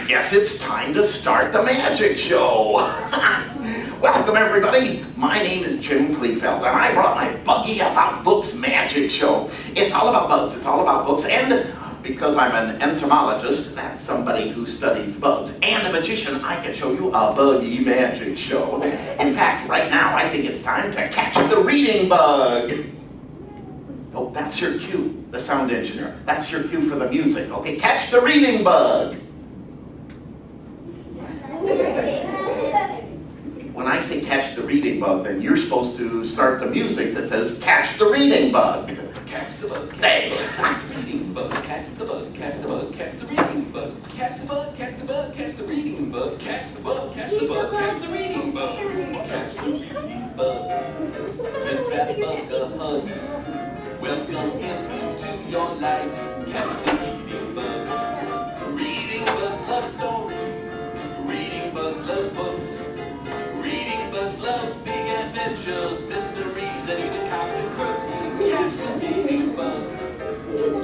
I guess it's time to start the magic show. Welcome everybody. My name is Jim Kleefeld and I brought my Buggy About Books magic show. It's all about bugs, it's all about books, and because I'm an entomologist, that's somebody who studies bugs, and a magician, I can show you a buggy magic show. In fact, right now I think it's time to catch the reading bug. Oh, that's your cue, the sound engineer. That's your cue for the music, okay? Catch the reading bug. When I say catch the reading bug, then you're supposed to start the music that says catch the reading bug. Catch the bug. Thanks. Catch the reading bug. Catch the bug. Catch the bug. Catch the reading bug. Catch the bug. Catch the bug. Catch the reading bug. Catch the bug. Catch the bug. Catch the reading bug. Catch the reading bug. Give that bug a hug. Welcome him into your life. Catch the reading bug. Reading bugs love stories. Reading bugs love books. Reading bugs love big adventures, mysteries, and even cops and crooks. Catch the reading bug.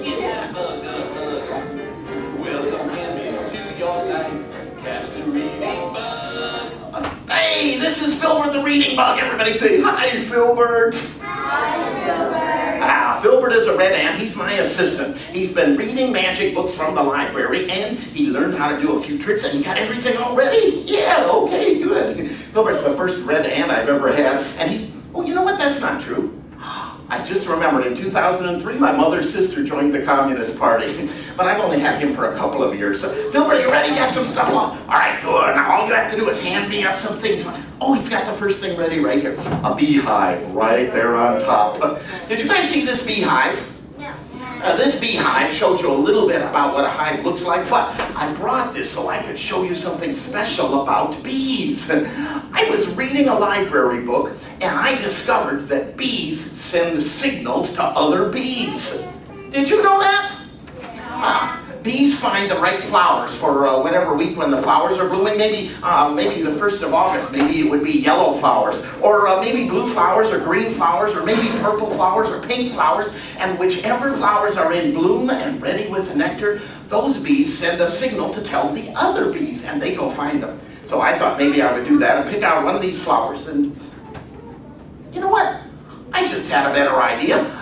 Give that bug a hug. Welcome him into your life. Catch the reading bug. Hey, this is Filbert the reading bug. Everybody say hi, Filbert. Hi, Filbert. Filbert is a red ant. He's my assistant. He's been reading magic books from the library, and he learned how to do a few tricks, and he got everything all ready. Yeah, okay, good. Filbert's the first red ant I've ever had, and he's, oh, you know what? That's not true. I just remembered in 2003, my mother's sister joined the Communist Party, but I've only had him for a couple of years. So, Filbert, are you ready? Got some stuff on? All right, good. Now all you have to do is hand me up some things. Oh, he's got the first thing ready right here. A beehive right there on top. Did you guys see this beehive? No. This beehive shows you a little bit about what a hive looks like, but I brought this so I could show you something special about bees. I was reading a library book, and I discovered that bees send signals to other bees. Did you know that? Bees find the right flowers for whatever week when the flowers are blooming. Maybe the 1st of August, maybe it would be yellow flowers, or maybe blue flowers, or green flowers, or maybe purple flowers, or pink flowers. And whichever flowers are in bloom and ready with the nectar, those bees send a signal to tell the other bees, and they go find them. So I thought maybe I would do that and pick out one of these flowers. And you know what? I just had a better idea.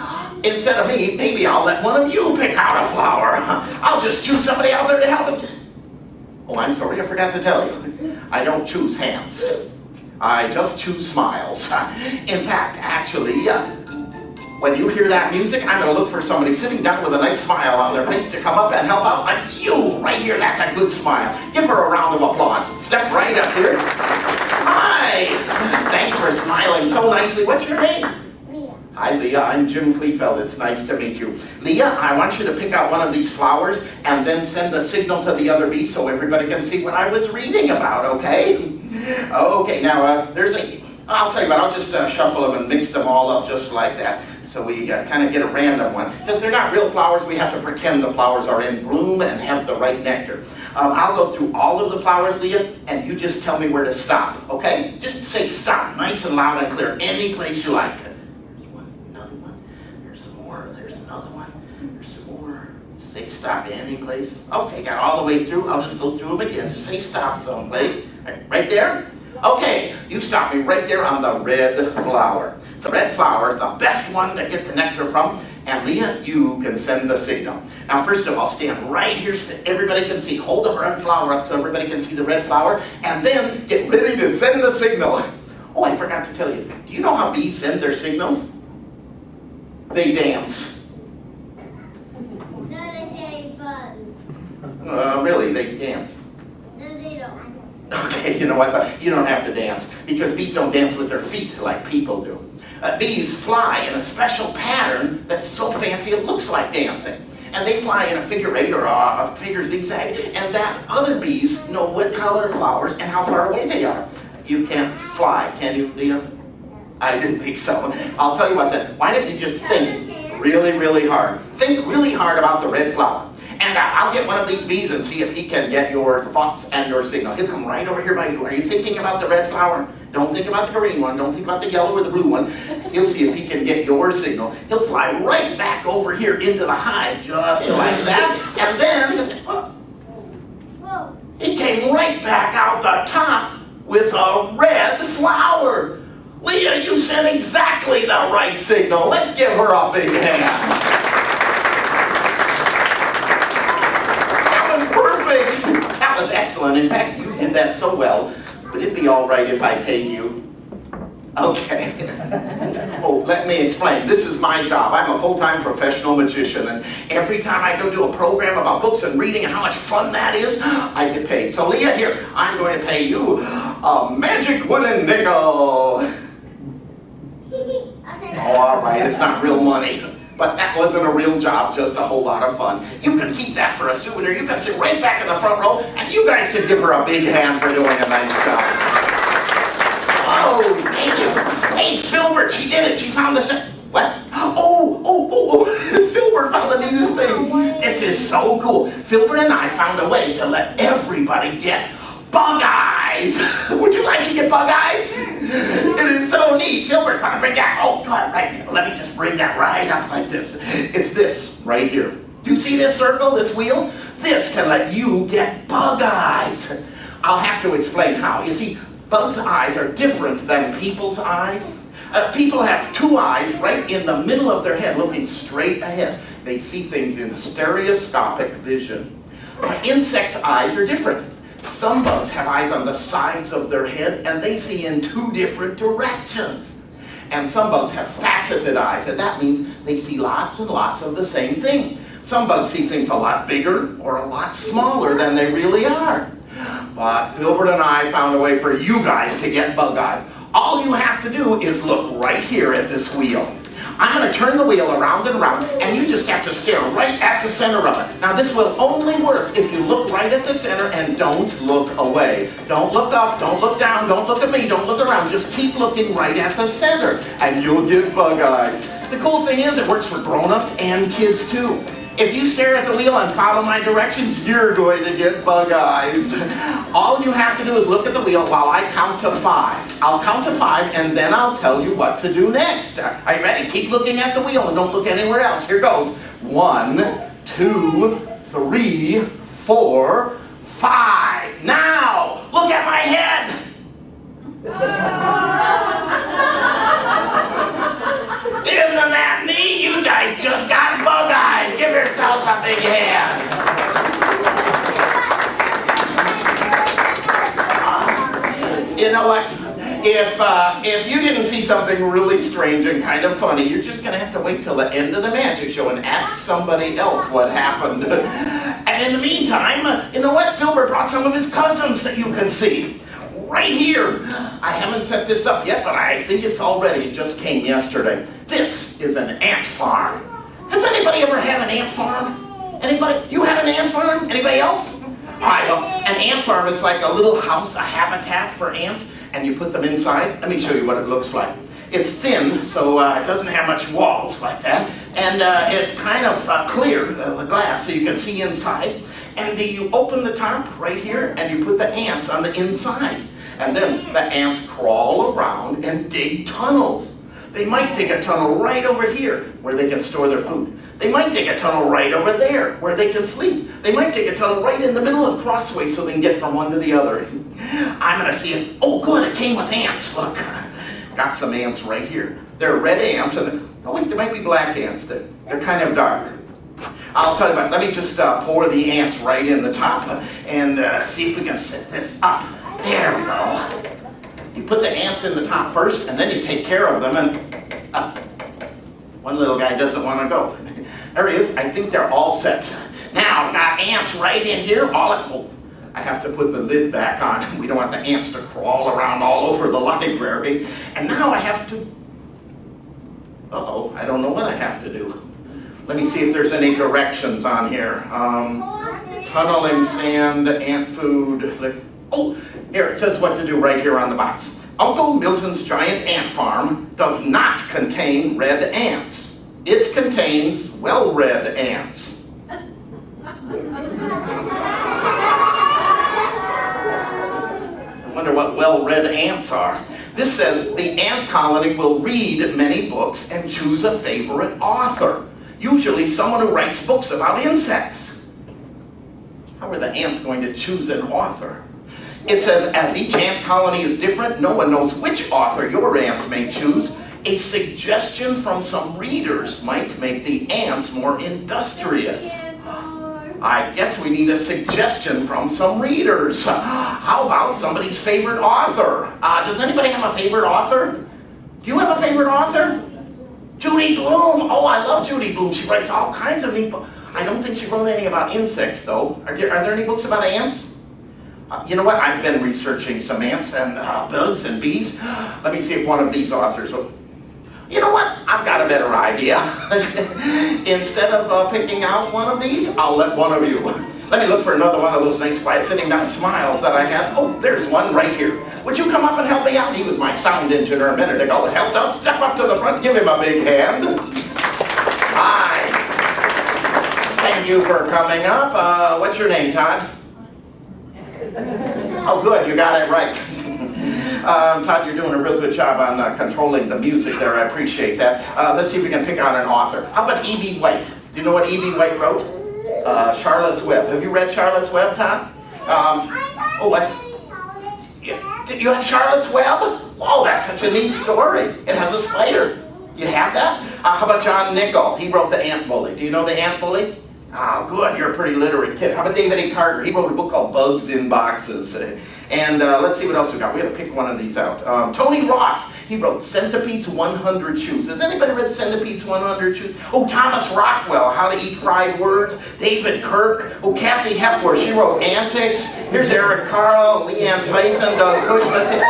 Instead of me, maybe I'll let one of you pick out a flower. I'll just choose somebody out there to help it. Oh, I'm sorry, I forgot to tell you. I don't choose hands. I just choose smiles. In fact, actually, when you hear that music, I'm going to look for somebody sitting down with a nice smile on their face to come up and help out like you. Right here, that's a good smile. Give her a round of applause. Step right up here. Hi. Thanks for smiling so nicely. What's your name? Hi, Leah. I'm Jim Kleefeld. It's nice to meet you. Leah, I want you to pick out one of these flowers and then send a signal to the other bees so everybody can see what I was reading about, okay? Okay, now, I'll tell you what, I'll just shuffle them and mix them all up just like that. So we kind of get a random one. Because they're not real flowers, we have to pretend the flowers are in bloom and have the right nectar. I'll go through all of the flowers, Leah, and you just tell me where to stop, okay? Just say stop, nice and loud and clear, any place you like. Say stop any place. Okay, got all the way through. I'll just go through them again. Just say stop someplace. Right there? Okay, you stop me right there on the red flower. So red flower is the best one to get the nectar from. And Leah, you can send the signal. Now first of all, stand right here so everybody can see. Hold the red flower up so everybody can see the red flower. And then get ready to send the signal. Oh, I forgot to tell you. Do you know how bees send their signal? They dance. Really, they dance. No, they don't. Okay, you know what? You don't have to dance because bees don't dance with their feet like people do. Bees fly in a special pattern that's so fancy it looks like dancing. And they fly in a figure 8 or a figure zigzag, and that other bees know what color flowers and how far away they are. You can't fly, can you, Leah? I didn't think so. I'll tell you what then. Why don't you just think really, really hard? Think really hard about the red flower. And I'll get one of these bees and see if he can get your thoughts and your signal. He'll come right over here by you. Are you thinking about the red flower? Don't think about the green one. Don't think about the yellow or the blue one. He'll see if he can get your signal. He'll fly right back over here into the hive, just like that. And then, it came right back out the top with a red flower. Leah, you sent exactly the right signal. Let's give her a big hand. That was perfect. That was excellent. In fact, you did that so well. Would it be all right if I paid you? Okay. Oh, let me explain. This is my job. I'm a full-time professional magician, and every time I go do a program about books and reading and how much fun that is, I get paid. So Leah, here, I'm going to pay you a magic wooden nickel. Oh, all right, it's not real money. But that wasn't a real job, just a whole lot of fun. You can keep that for a souvenir. You can sit right back in the front row, and you guys can give her a big hand for doing a nice job. Oh, thank you. Hey, Filbert, she did it. She found the what? Oh. Filbert found the neatest thing. This is so cool. Filbert and I found a way to let everybody get bug eyes. Would you like to get bug eyes? It is so neat. Filbert, want to bring that? Oh, God, right here. Let me just bring that right up like this. It's this right here. Do you see this circle, this wheel? This can let you get bug eyes. I'll have to explain how. You see, bugs' eyes are different than people's eyes. People have two eyes right in the middle of their head looking straight ahead. They see things in stereoscopic vision. Insects' eyes are different. Some bugs have eyes on the sides of their head and they see in two different directions. And some bugs have faceted eyes, and that means they see lots and lots of the same thing. Some bugs see things a lot bigger or a lot smaller than they really are. But Filbert and I found a way for you guys to get bug eyes. All you have to do is look right here at this wheel. I'm going to turn the wheel around and around, and you just have to stare right at the center of it. Now this will only work if you look right at the center and don't look away. Don't look up, don't look down, don't look at me, don't look around. Just keep looking right at the center, and you'll get bug eyes. The cool thing is it works for grown-ups and kids too. If you stare at the wheel and follow my directions, you're going to get bug eyes. All you have to do is look at the wheel while I count to 5. I'll count to 5 and then I'll tell you what to do next. Are you ready? Keep looking at the wheel and don't look anywhere else. Here goes. 1, 2, 3, 4, 5. Now, look at my head. Isn't that neat? You guys just got bug eyes. Give yourselves a big hand. You know what? If you didn't see something really strange and kind of funny, you're just going to have to wait till the end of the magic show and ask somebody else what happened. And in the meantime, you know what? Filbert brought some of his cousins that you can see. Right here. I haven't set this up yet, but I think it's all ready. It just came yesterday. This is an ant farm. Has anybody ever had an ant farm? Anybody? You had an ant farm? Anybody else? All right, well, an ant farm is like a little house, a habitat for ants, and you put them inside. Let me show you what it looks like. It's thin, so it doesn't have much walls like that, and it's kind of clear, the glass, so you can see inside. And you open the top right here, and you put the ants on the inside. And then the ants crawl around and dig tunnels. They might dig a tunnel right over here where they can store their food. They might dig a tunnel right over there where they can sleep. They might dig a tunnel right in the middle and crossways so they can get from one to the other. I'm going to see if, oh good, it came with ants. Look, got some ants right here. They're red ants, and oh wait, there might be black ants. They're kind of dark. I'll tell you what, let me just pour the ants right in the top and see if we can set this up. There we go. You put the ants in the top first, and then you take care of them, and one little guy doesn't want to go. There he is. I think they're all set. Now, I've got ants right in here. I have to put the lid back on. We don't want the ants to crawl around all over the library. And now I have to... Uh-oh, I don't know what I have to do. Let me see if there's any directions on here. Tunneling sand, ant food. Oh, here, it says what to do right here on the box. Uncle Milton's giant ant farm does not contain red ants. It contains well-read ants. I wonder what well-read ants are. This says the ant colony will read many books and choose a favorite author. Usually someone who writes books about insects. How How are the ants going to choose an author? It says, as each ant colony is different, no one knows which author your ants may choose. A suggestion from some readers might make the ants more industrious. I guess we need a suggestion from some readers. How about somebody's favorite author? Does anybody have a favorite author? Do you have a favorite author? Judy Blume. Oh, I love Judy Blume. She writes all kinds of neat books. I don't think she wrote any about insects, though. Are there any books about ants? You know what? I've been researching some ants and bugs and bees. Let me see if one of these authors will... You know what? I've got a better idea. Instead of picking out one of these, I'll let one of you. Let me look for another one of those nice, quiet, sitting down smiles that I have. Oh, there's one right here. Would you come up and help me out? He was my sound engineer a minute ago. Helped out. Step up to the front. Give him a big hand. Hi. Thank you for coming up. What's your name, Todd? Oh, good. You got it right. Todd, you're doing a real good job on controlling the music there. I appreciate that. Let's see if we can pick out an author. How about E.B. White? Do you know what E.B. White wrote? Charlotte's Web. Have you read Charlotte's Web, Todd? Oh, what? You have Charlotte's Web? Oh, that's such a neat story. It has a spider. You have that? How about John Nichol? He wrote The Ant Bully. Do you know The Ant Bully? Oh, good. You're a pretty literate kid. How about David A. Carter? He wrote a book called Bugs in Boxes. And let's see what else we got. We got to pick one of these out. Tony Ross, he wrote Centipede's 100 Shoes. Has anybody read Centipede's 100 Shoes? Oh, Thomas Rockwell, How to Eat Fried Words. David Kirk. Oh, Kathy Hepworth, she wrote Antics. Here's Eric Carle, Leanne Tyson, Doug Cushman.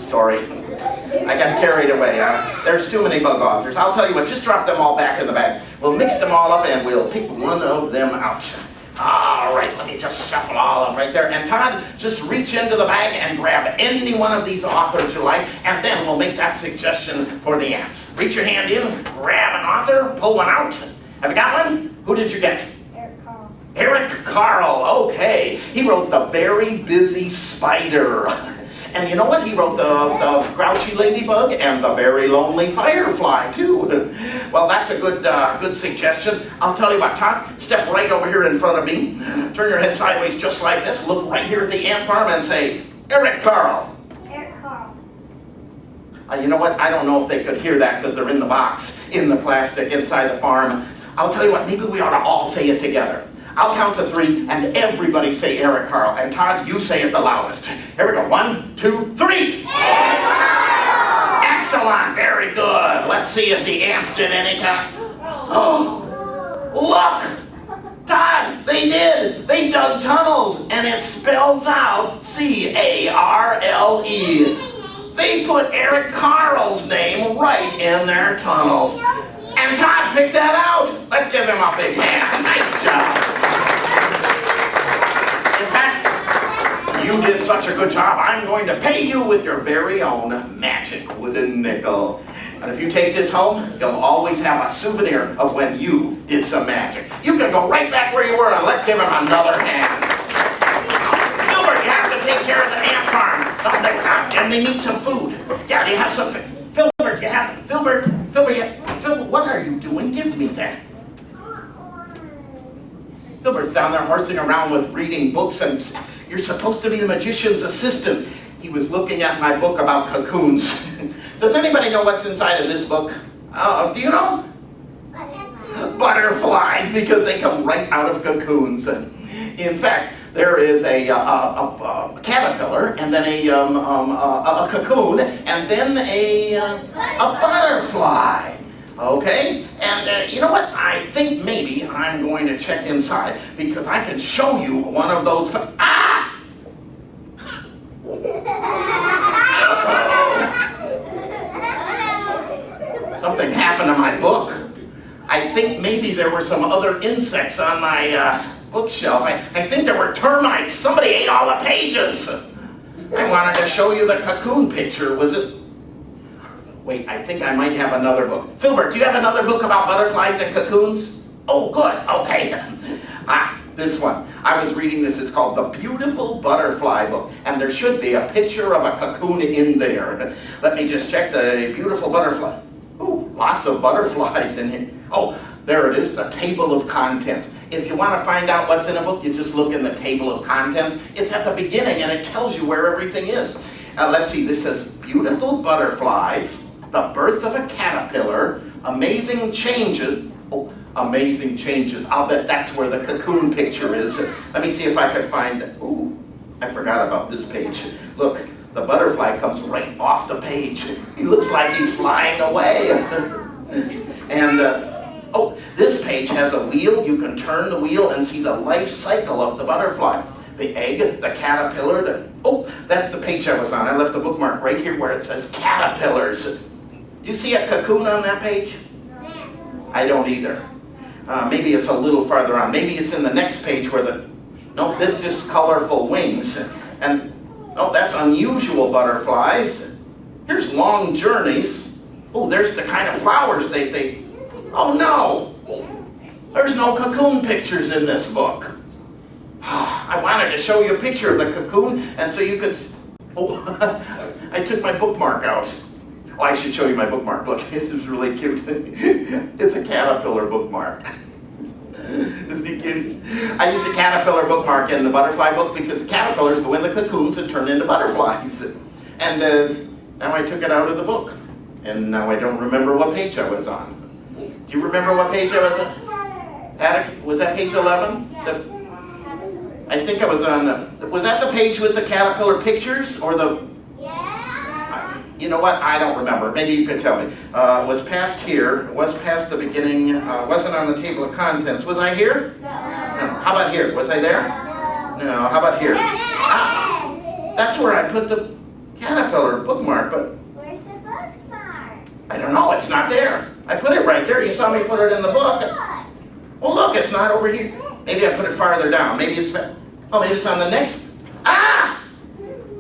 Sorry, I got carried away. There's too many bug authors. I'll tell you what, just drop them all back in the bag. We'll mix them all up and we'll pick one of them out. All right, let me just shuffle all of them right there. And Todd, just reach into the bag and grab any one of these authors you like, and then we'll make that suggestion for the ants. Reach your hand in, grab an author, pull one out. Have you got one? Who did you get? Eric Carle. Eric Carle, okay. He wrote The Very Busy Spider. And you know what? He wrote the Grouchy Ladybug and The Very Lonely Firefly, too. Well, that's a good suggestion. I'll tell you what, Todd, step right over here in front of me. Turn your head sideways just like this. Look right here at the ant farm and say, Eric Carle. Eric Carle. You know what? I don't know if they could hear that because they're in the box, in the plastic, inside the farm. I'll tell you what, maybe we ought to all say it together. I'll count to 3, and everybody say Eric Carle. And Todd, you say it the loudest. Here we go. 1, 2, 3. Eric Carle. Excellent. Very good. Let's see if the ants did any count. Oh, look. Todd, they did. They dug tunnels, and it spells out C-A-R-L-E. They put Eric Carle's name right in their tunnels. And Todd picked that out. Let's give him a big hand. Nice job. In fact, you did such a good job, I'm going to pay you with your very own magic wooden nickel. And if you take this home, you'll always have a souvenir of when you did some magic. You can go right back where you were, and let's give him another hand. Filbert, you have to take care of the ant farm. And they need some food. Yeah, you have some. Filbert, you have to. Filbert, what are you doing? Give me that. Filbert's down there horsing around with reading books, and you're supposed to be the magician's assistant. He was looking at my book about cocoons. Does anybody know what's inside of this book? Do you know? Butterflies, because they come right out of cocoons. In fact, there is a caterpillar, and then a cocoon, and then a butterfly. Okay? And you know what? I think maybe I'm going to check inside, because I can show you one of those... Ah! Something happened to my book. I think maybe there were some other insects on my bookshelf. I think there were termites. Somebody ate all the pages. I wanted to show you the cocoon picture. Was it? Wait, I think I might have another book. Filbert, do you have another book about butterflies and cocoons? Oh, good. Okay. This one. I was reading this. It's called The Beautiful Butterfly Book. And there should be a picture of a cocoon in there. Let me just check the beautiful butterfly. Oh, lots of butterflies in here. Oh, There it is, the table of contents. If you want to find out what's in a book, you just look in the table of contents. It's at the beginning and it tells you where everything is. Let's see, this says beautiful butterflies, the birth of a caterpillar, amazing changes. Oh, amazing changes. I'll bet that's where the cocoon picture is. Let me see if I could find it. Ooh, I forgot about this page. Look, the butterfly comes right off the page. He looks like he's flying away. And oh, this page has a wheel. You can turn the wheel and see the life cycle of the butterfly. The egg, the caterpillar, oh, that's the page I was on. I left the bookmark right here where it says caterpillars. You see a cocoon on that page? I don't either. Maybe it's a little farther on. Maybe it's in the next page where no, this is just colorful wings. And, oh, that's unusual butterflies. Here's long journeys. Oh, there's the kind of flowers they oh no! There's no cocoon pictures in this book. I wanted to show you a picture of the cocoon, and so you could, oh, I took my bookmark out. Oh, I should show you my bookmark. Look, it is really cute. It's a caterpillar bookmark. Isn't he cute? I used a caterpillar bookmark in the butterfly book because the caterpillars go in the cocoons and turn into butterflies. And now I took it out of the book. And now I don't remember what page I was on. Do you remember what page I was on? Was that page 11? I think I was on, was that the page with the caterpillar pictures or the? Yeah. You know what, I don't remember, maybe you could tell me. It was past here, it was past the beginning, wasn't on the table of contents. Was I here? No. How about here, was I there? No, how about here? Ah, that's where I put the caterpillar bookmark, but Where's the bookmark? I don't know, it's not there. I put it right there, you saw me put it in the book. Well look, it's not over here. Maybe I put it farther down, maybe it's on the next,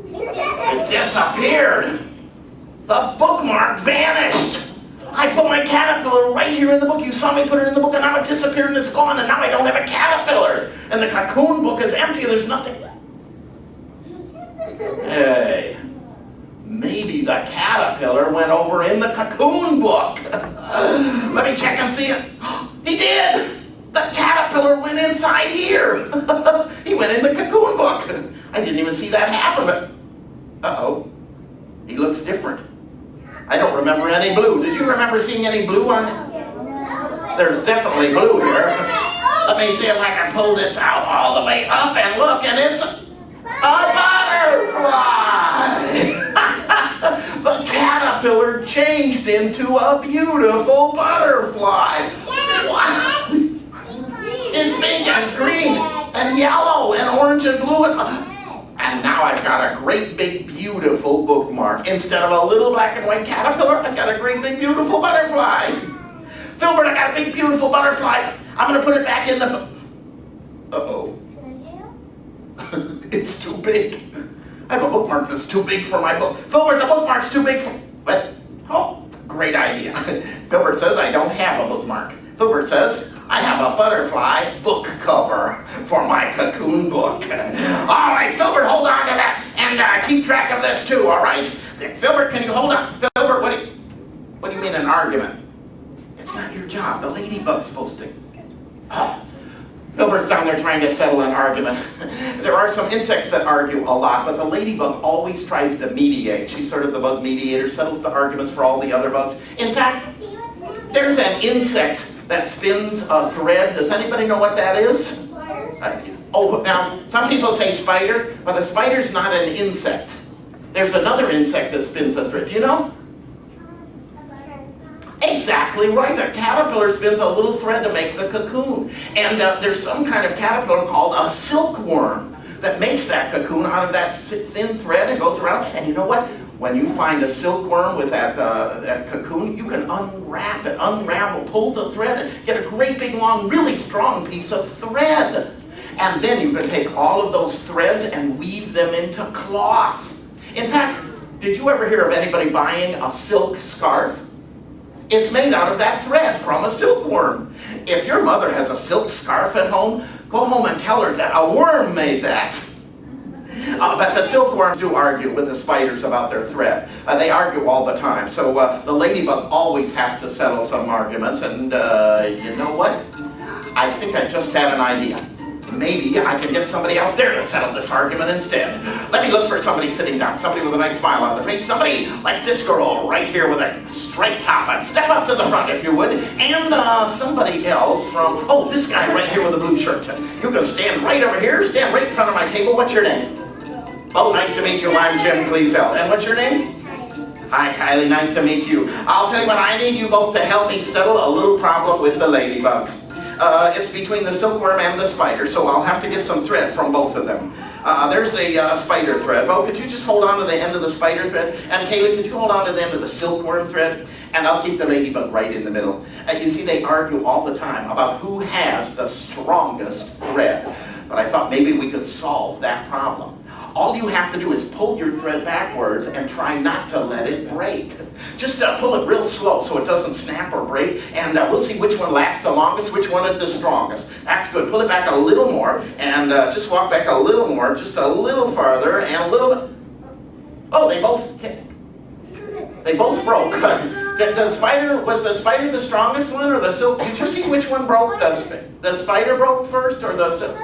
it disappeared. The bookmark vanished. I put my caterpillar right here in the book. You saw me put it in the book and now it disappeared and it's gone and now I don't have a caterpillar. And the cocoon book is empty, there's nothing. Hey, maybe the caterpillar went over in the cocoon book. Let me check and see it. He did. The caterpillar went inside here. He went in the cocoon book. I didn't even see that happen, but uh-oh, he looks different. I don't remember any blue. Did you remember seeing any blue on it? There's definitely blue here. Let me see if I can pull this out all the way up and look, and it's a butterfly. The caterpillar changed into a beautiful butterfly. Wow. It's pink and green and yellow and orange and blue and now I've got a great big beautiful bookmark. Instead of a little black and white caterpillar, I've got a great big beautiful butterfly. Filbert, I got a big beautiful butterfly. I'm going to put it back in the... Uh-oh. It's too big. I have a bookmark that's too big for my book. Filbert, the bookmark's too big for... But, oh, great idea. Filbert says I don't have a bookmark. Filbert says I have a butterfly book cover for my cocoon book. All right, Filbert, hold on to that and keep track of this too, all right? Filbert, can you hold on? Filbert, what do you mean an argument? It's not your job. The ladybug's supposed to. Oh. Filbert's down there trying to settle an argument. There are some insects that argue a lot, but the ladybug always tries to mediate. She's sort of the bug mediator, settles the arguments for all the other bugs. In fact, there's an insect that spins a thread. Does anybody know what that is? Oh, now, some people say spider, but a spider's not an insect. There's another insect that spins a thread. Do you know? Exactly right. The caterpillar spins a little thread to make the cocoon. And there's some kind of caterpillar called a silkworm that makes that cocoon out of that thin thread and goes around. And you know what? When you find a silkworm with that cocoon, you can unwrap it, unravel, pull the thread, and get a great big, long, really strong piece of thread. And then you can take all of those threads and weave them into cloth. In fact, did you ever hear of anybody buying a silk scarf? It's made out of that thread from a silkworm. If your mother has a silk scarf at home, go home and tell her that a worm made that. But the silkworms do argue with the spiders about their thread. They argue all the time. So the ladybug always has to settle some arguments. And you know what? I think I just had an idea. Maybe I can get somebody out there to settle this argument instead. Let me look for somebody sitting down, somebody with a nice smile on their face, somebody like this girl right here with a striped top on. Step up to the front if you would. And somebody else from, oh, this guy right here with a blue shirt. You can stand right over here, stand right in front of my table. What's your name? Oh, nice to meet you. I'm Jim Kleefeld. And what's your name? Hi, Kylie. Nice to meet you. I'll tell you what, I need you both to help me settle a little problem with the ladybug. It's between the silkworm and the spider, so I'll have to get some thread from both of them. There's a spider thread. Well, could you just hold on to the end of the spider thread? And Kaylee, could you hold on to the end of the silkworm thread? And I'll keep the ladybug right in the middle. And you see, they argue all the time about who has the strongest thread. But I thought maybe we could solve that problem. All you have to do is pull your thread backwards and try not to let it break. Just pull it real slow so it doesn't snap or break, and we'll see which one lasts the longest, which one is the strongest. That's good. Pull it back a little more, and just walk back a little more, just a little farther, and a little bit. Oh, they both broke. Was the spider the strongest one, or the silk? Did you see which one broke? The spider broke first, or the silk?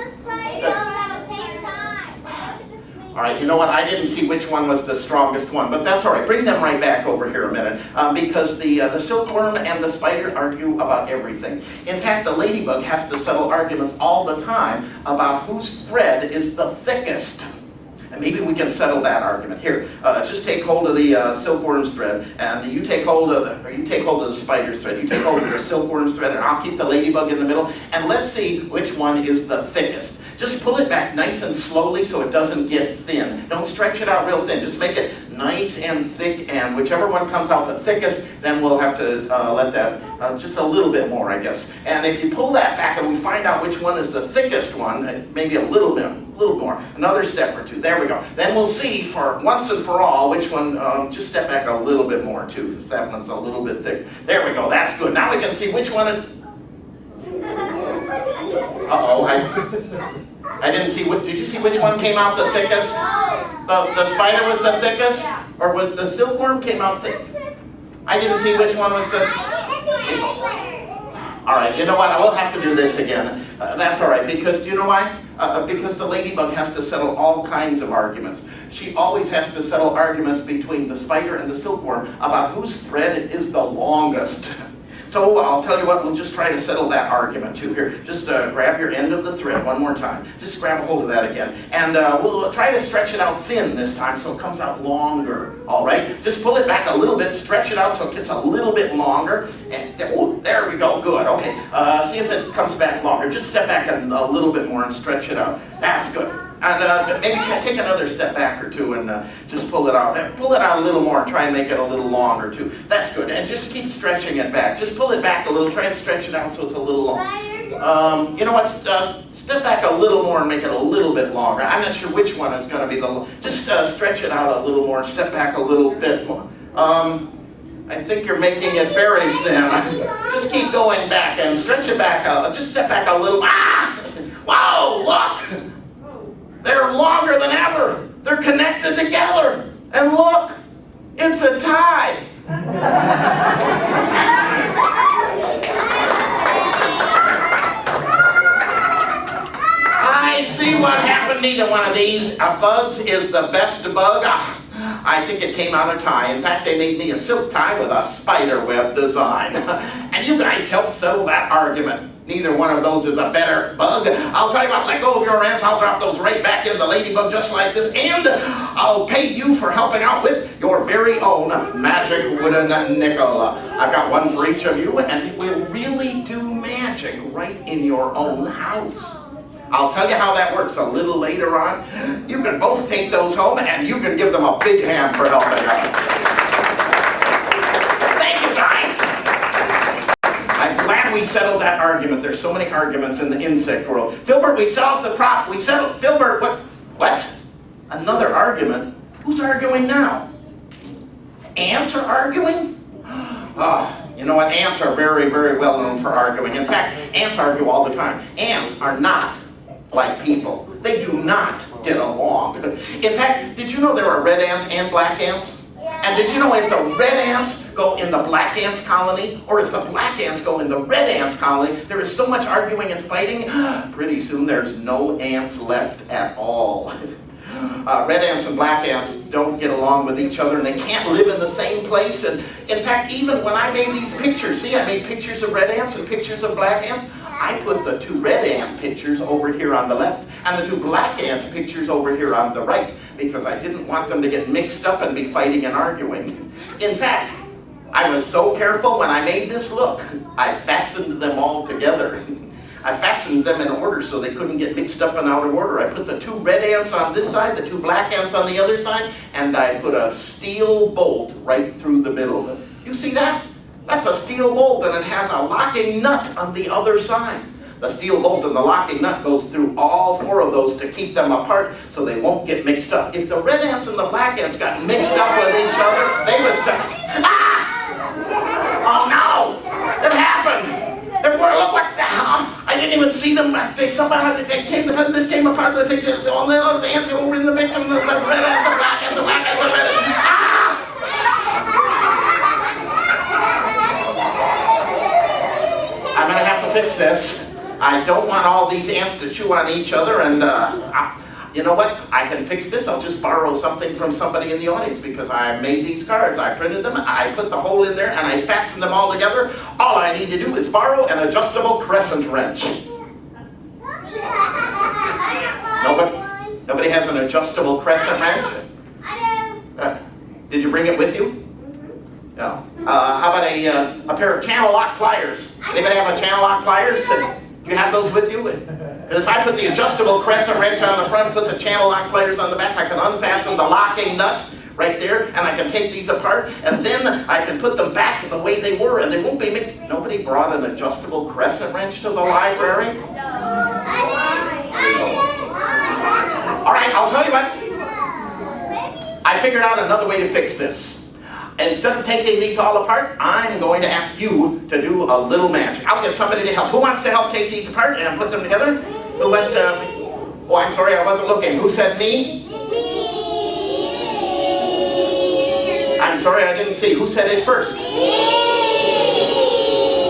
All right, you know what? I didn't see which one was the strongest one, but that's all right. Bring them right back over here a minute, because the silkworm and the spider argue about everything. In fact, the ladybug has to settle arguments all the time about whose thread is the thickest. And maybe we can settle that argument. Here, just take hold of the silkworm's thread, and you take hold of the spider's thread. You take hold of the silkworm's thread, and I'll keep the ladybug in the middle. And let's see which one is the thickest. Just pull it back nice and slowly so it doesn't get thin. Don't stretch it out real thin. Just make it nice and thick, and whichever one comes out the thickest, then we'll have to let that just a little bit more, I guess. And if you pull that back and we find out which one is the thickest one, maybe a little more, another step or two. There we go. Then we'll see for once and for all which one, just step back a little bit more too, because that one's a little bit thick. There we go. That's good. Now we can see which one is... Uh-oh, I didn't see, did you see which one came out the thickest? The spider was the thickest? Or was the silkworm came out thick? I didn't see which one was the... All right, you know what, I will have to do this again. That's all right, because you know why? Because the ladybug has to settle all kinds of arguments. She always has to settle arguments between the spider and the silkworm about whose thread is the longest. So I'll tell you what, we'll just try to settle that argument too here. Just grab your end of the thread one more time. Just grab a hold of that again. And we'll try to stretch it out thin this time so it comes out longer. All right? Just pull it back a little bit, stretch it out so it gets a little bit longer. And there we go, good. Okay, see if it comes back longer. Just step back a little bit more and stretch it out. That's good. And maybe take another step back or two and just pull it out. Pull it out a little more and try and make it a little longer too. That's good. And just keep stretching it back. Just pull it back a little. Try and stretch it out so it's a little long. You know what? Step back a little more and make it a little bit longer. I'm not sure which one is going to be the... Just stretch it out a little more and step back a little bit more. I think you're making it very thin. Just keep going back and stretch it back. Just step back a little. Ah! Wow, look! They're longer than ever. They're connected together. And look, it's a tie. I see what happened. Neither one of these bugs is the best bug. I think it came out of tie. In fact, they made me a silk tie with a spider web design. And you guys helped settle that argument. Neither one of those is a better bug. I'll tell you what, let go of your ants. I'll drop those right back in the ladybug just like this. And I'll pay you for helping out with your very own magic wooden nickel. I've got one for each of you, and it will really do magic right in your own house. I'll tell you how that works a little later on. You can both take those home, and you can give them a big hand for helping out. Thank you, guys. I'm glad we settled that argument. There's so many arguments in the insect world. Filbert, we solved the problem. We settled. Filbert, what? Another argument? Who's arguing now? Ants are arguing? You know what? Ants are very, very well known for arguing. In fact, ants argue all the time. Ants are not like people. They do not get along. In fact, did you know there are red ants and black ants? And did you know if the red ants go in the black ants colony, or if the black ants go in the red ants colony, there is so much arguing and fighting, pretty soon there's no ants left at all. Red ants and black ants don't get along with each other, and they can't live in the same place. And in fact, even when I made these pictures, see, I made pictures of red ants and pictures of black ants. I put the two red ant pictures over here on the left, and the two black ant pictures over here on the right, because I didn't want them to get mixed up and be fighting and arguing. In fact, I was so careful when I made this look, I fastened them all together. I fastened them in order so they couldn't get mixed up and out of order. I put the two red ants on this side, the two black ants on the other side, and I put a steel bolt right through the middle. You see that? That's a steel bolt, and it has a locking nut on the other side. The steel bolt and the locking nut goes through all four of those to keep them apart so they won't get mixed up. If the red ants and the black ants got mixed up with each other, they would start. Ah! Oh no! It happened! Look what the hell! I didn't even see them. This came apart. All the ants over in the mix of the red ants, the black ants, the black ants, the red ants. Ah! I'm gonna have to fix this. I don't want all these ants to chew on each other, and you know what? I can fix this. I'll just borrow something from somebody in the audience, because I made these cards. I printed them, I put the hole in there, and I fastened them all together. All I need to do is borrow an adjustable crescent wrench. Nobody has an adjustable crescent wrench? I do. Did you bring it with you? No. How about a pair of channel lock pliers? Anybody have a channel lock pliers? Do you have those with you? If I put the adjustable crescent wrench on the front, put the channel lock pliers on the back, I can unfasten the locking nut right there, and I can take these apart, and then I can put them back the way they were, and they won't be mixed. Nobody brought an adjustable crescent wrench to the library? All right, I'll tell you what. I figured out another way to fix this. Instead of taking these all apart, I'm going to ask you to do a little magic. I'll get somebody to help. Who wants to help take these apart and put them together? Who wants to? Oh, I'm sorry, I wasn't looking. Who said me? I'm sorry, I didn't see. Who said it first?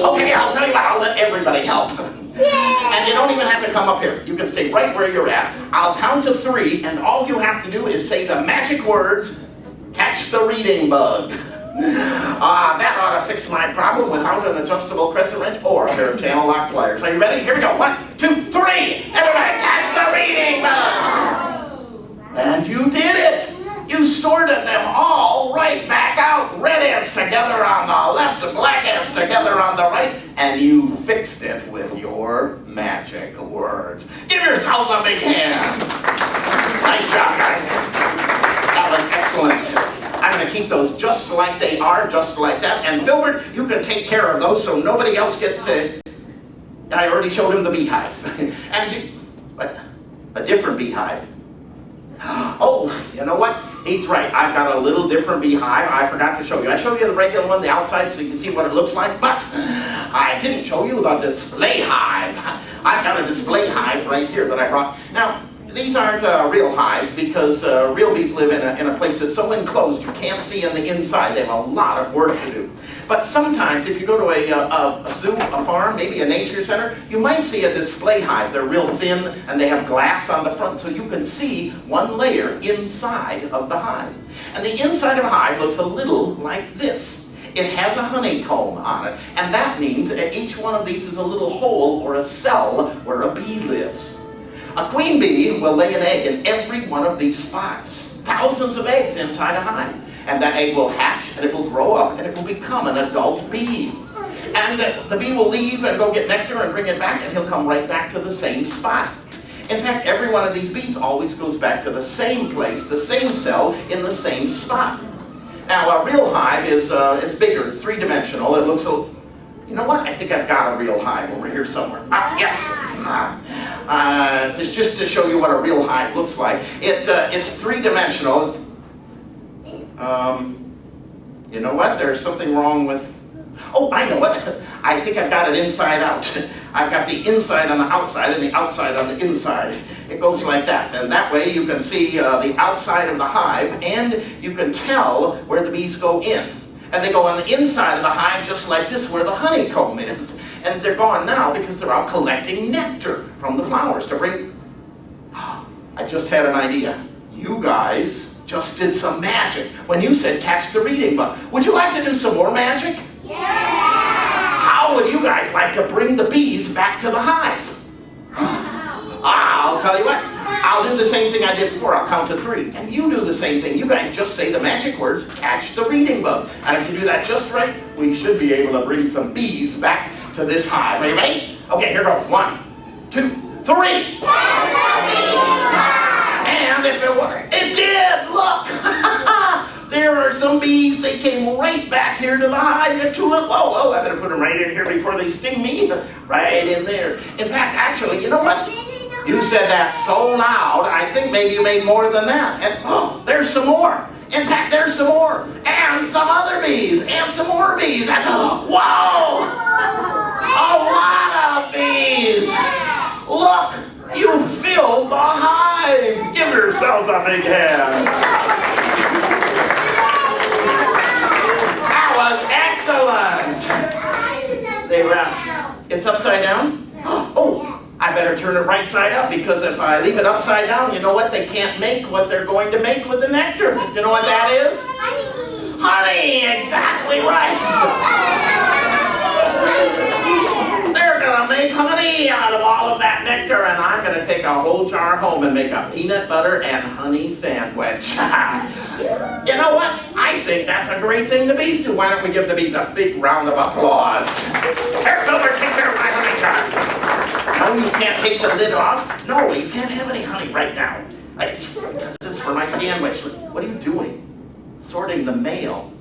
Okay, I'll tell you what, I'll let everybody help. And you don't even have to come up here. You can stay right where you're at. I'll count to 3, and all you have to do is say the magic words, "Catch the reading bug." That ought to fix my problem without an adjustable crescent wrench or a pair of channel lock pliers. Are you ready? Here we go. 1, 2, 3. Everybody, catch the reading bug. And you did it. You sorted them all right back out. Red ants together on the left and black ants together on the right. And you fixed it with your magic words. Give yourselves a big hand. Nice job, guys. That was excellent. I'm going to keep those just like they are, just like that. And Filbert, you can take care of those so nobody else gets to... I already showed him the beehive. And a different beehive. Oh, you know what? He's right. I've got a little different beehive. I forgot to show you. I showed you the regular one, the outside, so you can see what it looks like. But I didn't show you the display hive. I've got a display hive right here that I brought. Now, these aren't real hives, because real bees live in a place that's so enclosed you can't see on the inside. They have a lot of work to do. But sometimes if you go to a zoo, a farm, maybe a nature center, you might see a display hive. They're real thin and they have glass on the front so you can see one layer inside of the hive. And the inside of a hive looks a little like this. It has a honeycomb on it, and that means that each one of these is a little hole or a cell where a bee lives. A queen bee will lay an egg in every one of these spots. Thousands of eggs inside a hive. And that egg will hatch, and it will grow up, and it will become an adult bee. And the bee will leave and go get nectar and bring it back, and he'll come right back to the same spot. In fact, every one of these bees always goes back to the same place, the same cell, in the same spot. Now, a real hive is it's bigger. It's three-dimensional. It looks a... You know what? I think I've got a real hive over here somewhere. Yes! Just to show you what a real hive looks like. It's three-dimensional. You know what? There's something wrong with... Oh, I know what. I think I've got it inside out. I've got the inside on the outside and the outside on the inside. It goes like that. And that way you can see the outside of the hive, and you can tell where the bees go in. And they go on the inside of the hive just like this, where the honeycomb is. And they're gone now because they're out collecting nectar from the flowers to bring... I just had an idea. You guys just did some magic when you said catch the reading bug. Would you like to do some more magic? Yeah! How would you guys like to bring the bees back to the hive? I'll tell you what. I'll do the same thing I did before. I'll count to 3. And you do the same thing. You guys just say the magic words, catch the reading bug. And if you do that just right, we should be able to bring some bees back to this hive. Are you ready? Okay, here goes. 1, 2, 3. And if it worked, it did! Look! There are some bees. They came right back here to the hive. They're too little. Whoa, I better put them right in here before they sting me. Right in there. In fact, actually, you know what? You said that so loud, I think maybe you made more than that. And oh, there's some more. In fact, there's some more. And some other bees. And some more bees. And whoa! A lot of bees. Look, you filled the hive. Give yourselves a big hand. That was excellent. They it's upside down? Oh, I better turn it right side up, because if I leave it upside down, you know what? They can't make what they're going to make with the nectar. You know what that is? Honey! Honey, exactly right. They're gonna make honey out of all of that nectar, and I'm gonna take a whole jar home and make a peanut butter and honey sandwich. You know what? I think that's a great thing the bees do. Why don't we give the bees a big round of applause? Here, Silver, take care of my honey jar. No, you can't take the lid off. No, you can't have any honey right now. Because it's for my sandwich. What are you doing? Sorting the mail.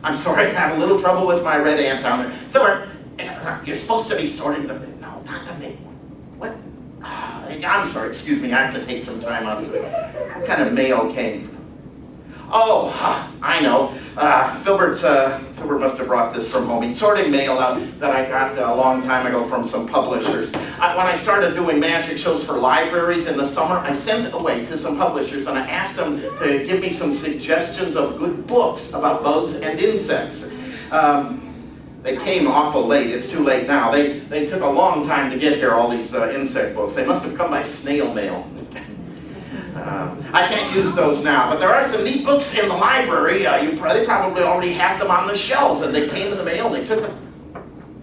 I'm sorry, I have a little trouble with my red ant down there. Filler, you're supposed to be sorting the mail. No, not the mail. What? I'm sorry, excuse me, I have to take some time out of it. What kind of mail came? Oh, I know. Filbert must have brought this from home. He's sorting mail out that I got a long time ago from some publishers. When I started doing magic shows for libraries in the summer, I sent away to some publishers and I asked them to give me some suggestions of good books about bugs and insects. They came awful late. It's too late now. They took a long time to get here, all these insect books. They must have come by snail mail. I can't use those now, but there are some neat books in the library. They probably already have them on the shelves, and they came in the mail. They took them.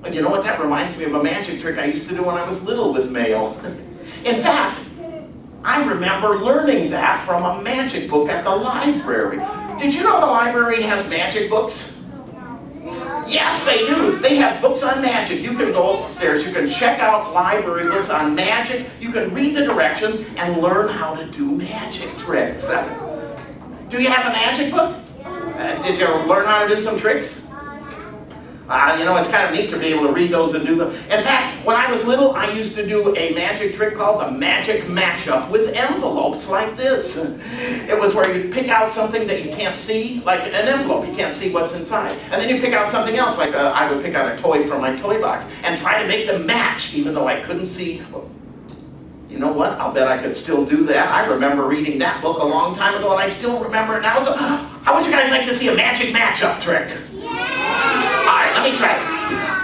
And you know what? That reminds me of a magic trick I used to do when I was little with mail. In fact, I remember learning that from a magic book at the library. Did you know the library has magic books? Yes, they do. They have books on magic. You can go upstairs, you can check out library books on magic, you can read the directions and learn how to do magic tricks. Do you have a magic book? Did you learn how to do some tricks? You know, it's kind of neat to be able to read those and do them. In fact, when I was little, I used to do a magic trick called the magic matchup with envelopes like this. It was where you pick out something that you can't see, like an envelope, you can't see what's inside. And then you pick out something else, like I would pick out a toy from my toy box and try to make them match, even though I couldn't see. You know what? I'll bet I could still do that. I remember reading that book a long time ago, and I still remember it now. So, how would you guys like to see a magic matchup trick? Alright, let me try it.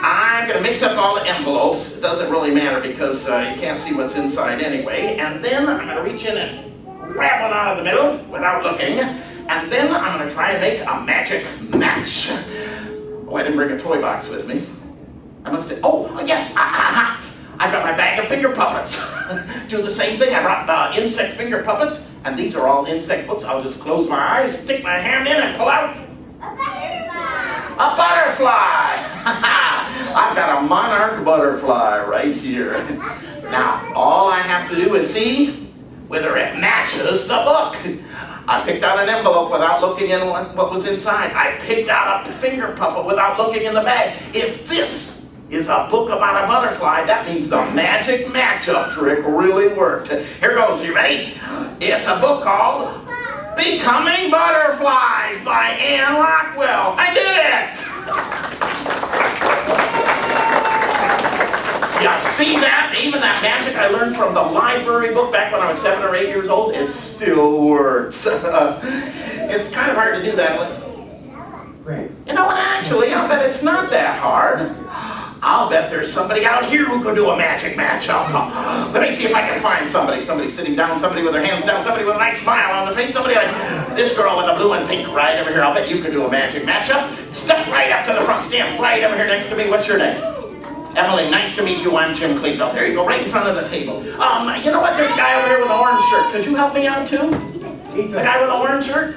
I'm going to mix up all the envelopes. It doesn't really matter because you can't see what's inside anyway. And then I'm going to reach in and grab one out of the middle without looking. And then I'm going to try and make a magic match. Oh, I didn't bring a toy box with me. I must have... Oh, yes. I've got my bag of finger puppets. Do the same thing. I brought insect finger puppets. And these are all insect books. I'll just close my eyes, stick my hand in and pull out... a butterfly! I've got a monarch butterfly right here. Now, all I have to do is see whether it matches the book. I picked out an envelope without looking in what was inside. I picked out a finger puppet without looking in the bag. If this is a book about a butterfly, that means the magic matchup trick really worked. Here goes, you ready? It's a book called Becoming Butterflies by Anne Rockwell. I did it! See that? Even that magic I learned from the library book back when I was 7 or 8 years old, it still works. It's kind of hard to do that. Great. You know what, actually, I'll bet it's not that hard. I'll bet there's somebody out here who could do a magic matchup. Let me see if I can find somebody. Somebody sitting down, somebody with their hands down, somebody with a nice smile on the face, somebody like this girl with the blue and pink right over here. I'll bet you could do a magic matchup. Step right up to the front, stand right over here next to me. What's your name? Emily, nice to meet you. I'm Jim Cleveland. There you go, right in front of the table. You know what? There's a guy over here with an orange shirt. Could you help me out too? The guy with the orange shirt?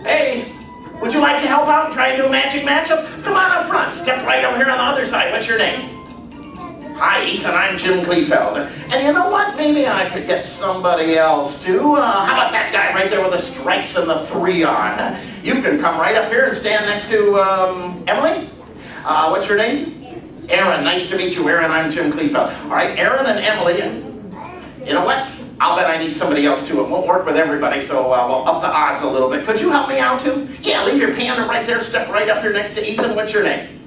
Hey, would you like to help out and try and do a magic matchup? Come on up front. Step right over here on the other side. What's your name? Hi, Ethan. I'm Jim Kleefeld. And you know what? Maybe I could get somebody else too. How about that guy right there with the stripes and the 3 on? You can come right up here and stand next to Emily. What's your name? Aaron. Nice to meet you, Aaron. I'm Jim Kleefeld. All right, Aaron and Emily. You know what? I'll bet I need somebody else too. It won't work with everybody, so we'll up the odds a little bit. Could you help me out too? Yeah, leave your panda right there. Step right up here next to Ethan. What's your name?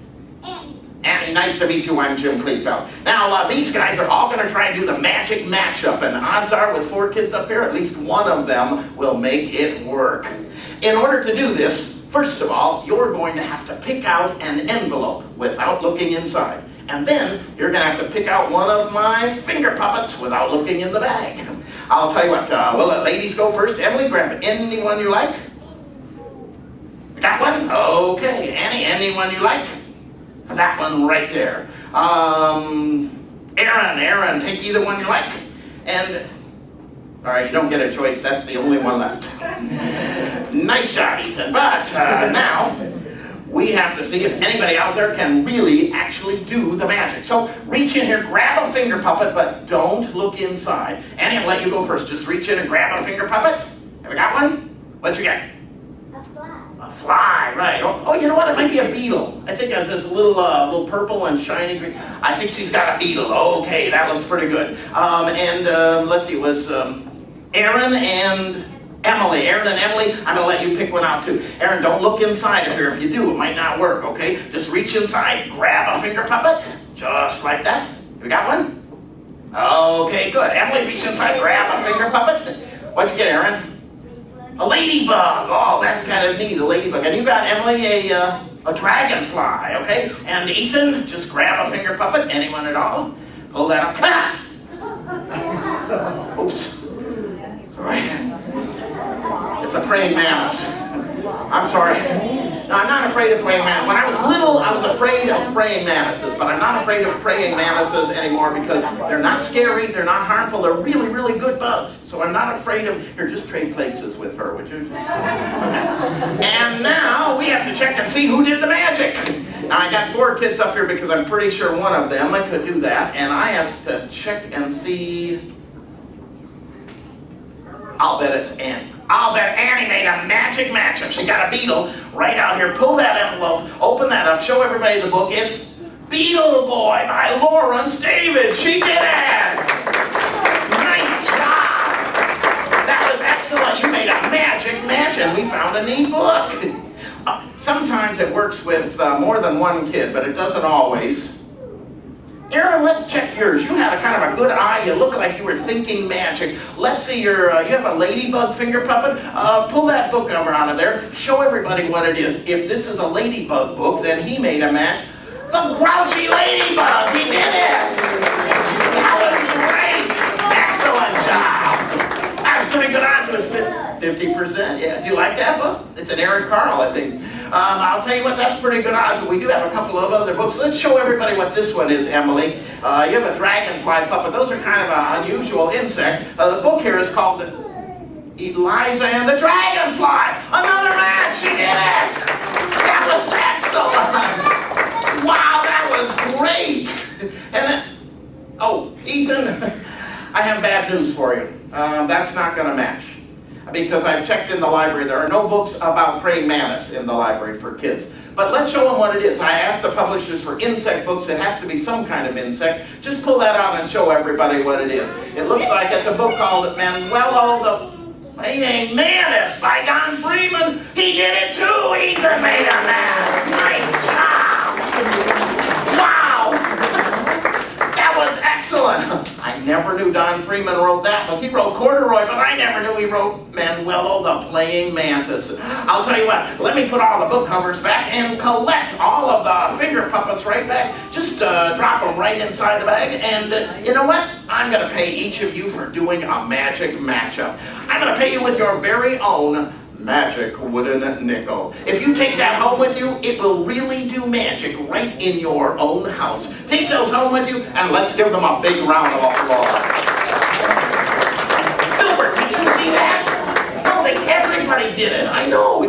Annie. Annie, nice to meet you. I'm Jim Kleefeld. Now, these guys are all going to try and do the magic matchup, and odds are with 4 kids up here, at least one of them will make it work. In order to do this, first of all, you're going to have to pick out an envelope without looking inside. And then you're going to have to pick out one of my finger puppets without looking in the bag. I'll tell you what, we'll let ladies go first. Emily, grab anyone you like. Got one? Okay. Annie, anyone you like? That one right there. Aaron, take either one you like. And, all right, you don't get a choice. That's the only one left. Nice job, Ethan. But now, we have to see if anybody out there can really actually do the magic. So reach in here, grab a finger puppet, but don't look inside. Annie, I'll let you go first. Just reach in and grab a finger puppet. Have you got one? What you got? A fly. A fly, right. Oh, you know what? It might be a beetle. I think it has this little purple and shiny green. I think she's got a beetle. Okay, that looks pretty good. Let's see, it was Aaron and Emily. Aaron and Emily, I'm going to let you pick one out too. Aaron, don't look inside of here. If you do, it might not work, okay? Just reach inside, grab a finger puppet, just like that. You got one? Okay, good. Emily, reach inside, grab a finger puppet. What'd you get, Aaron? A ladybug. Oh, that's kind of neat, a ladybug. And you got, Emily, a dragonfly, okay? And Ethan, just grab a finger puppet, anyone at all. Pull that up. Ah! Oops. Sorry. It's a praying mantis. I'm sorry. No, I'm not afraid of praying mantises. When I was little, I was afraid of praying mantises, but I'm not afraid of praying mantises anymore because they're not scary, they're not harmful, they're really, really good bugs. So I'm not afraid of, here, just trade places with her, would you? Okay. And now we have to check and see who did the magic. Now I got 4 kids up here because I'm pretty sure one of them could do that, and I have to check and see. I'll bet it's Annie. I'll bet Annie made a magic matchup. She got a beetle right out here. Pull that envelope, open that up, show everybody the book. It's Beetle Boy by Lawrence David. She did it! Nice job! That was excellent. You made a magic match and we found a neat book. Sometimes it works with more than one kid, but it doesn't always. Aaron, let's check yours. You had a kind of a good eye. You look like you were thinking magic. Let's see your, you have a ladybug finger puppet. Pull that book cover out of there. Show everybody what it is. If this is a ladybug book, then he made a match. The Grouchy Ladybug, he did it! That was great! Excellent job! That's pretty good odds. It was 50%. Yeah, do you like that book? It's an Eric Carl, I think. I'll tell you what, that's pretty good odds, but we do have a couple of other books. Let's show everybody what this one is, Emily. You have a dragonfly puppet. Those are kind of an unusual insect. The book here is called Eliza and the Dragonfly. Another match, she did it! That was excellent! Wow, that was great! And then, oh, Ethan, I have bad news for you. That's not going to match. Because I've checked in the library, there are no books about praying mantis in the library for kids. But let's show them what it is. I asked the publishers for insect books. It has to be some kind of insect. Just pull that out and show everybody what it is. It looks like it's a book called Manuelo the Praying Mantis by Don Freeman. He did it too. Ethan made a match. Nice job. Wow. That was excellent. never knew Don Freeman wrote that book. He wrote Corduroy, but I never knew he wrote Manuelo the Playing Mantis. I'll tell you what, let me put all the book covers back and collect all of the finger puppets right back. Just drop them right inside the bag, and you know what? I'm going to pay each of you for doing a magic matchup. I'm going to pay you with your very own magic wooden nickel. If you take that home with you, it will really do magic right in your own house. Take those home with you, and let's give them a big round of applause. Filbert, did you see that? Oh, everybody did it. I know.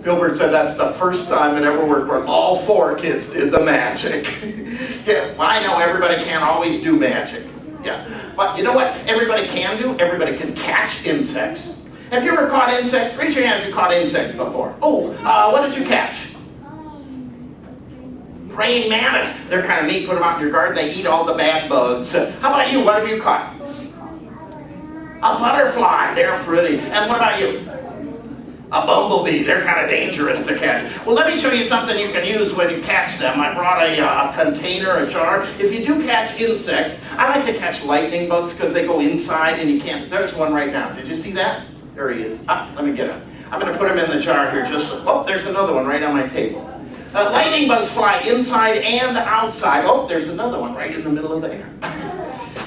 Filbert said that's the first time it ever worked where all 4 kids did the magic. Yeah, well, I know everybody can't always do magic. Yeah, but you know what everybody can do? Everybody can catch insects. Have you ever caught insects? Raise your hand if you caught insects before. Oh, what did you catch? Praying mantis. They're kind of neat. Put them out in your garden. They eat all the bad bugs. How about you? What have you caught? A butterfly. They're pretty. And what about you? A bumblebee. They're kind of dangerous to catch. Well, let me show you something you can use when you catch them. I brought a container, a jar. If you do catch insects, I like to catch lightning bugs because they go inside and you can't. There's one right now. Did you see that? There he is. Let me get him. I'm going to put him in the jar here. Oh, there's another one right on my table. Lightning bugs fly inside and outside. Oh, there's another one right in the middle of the air.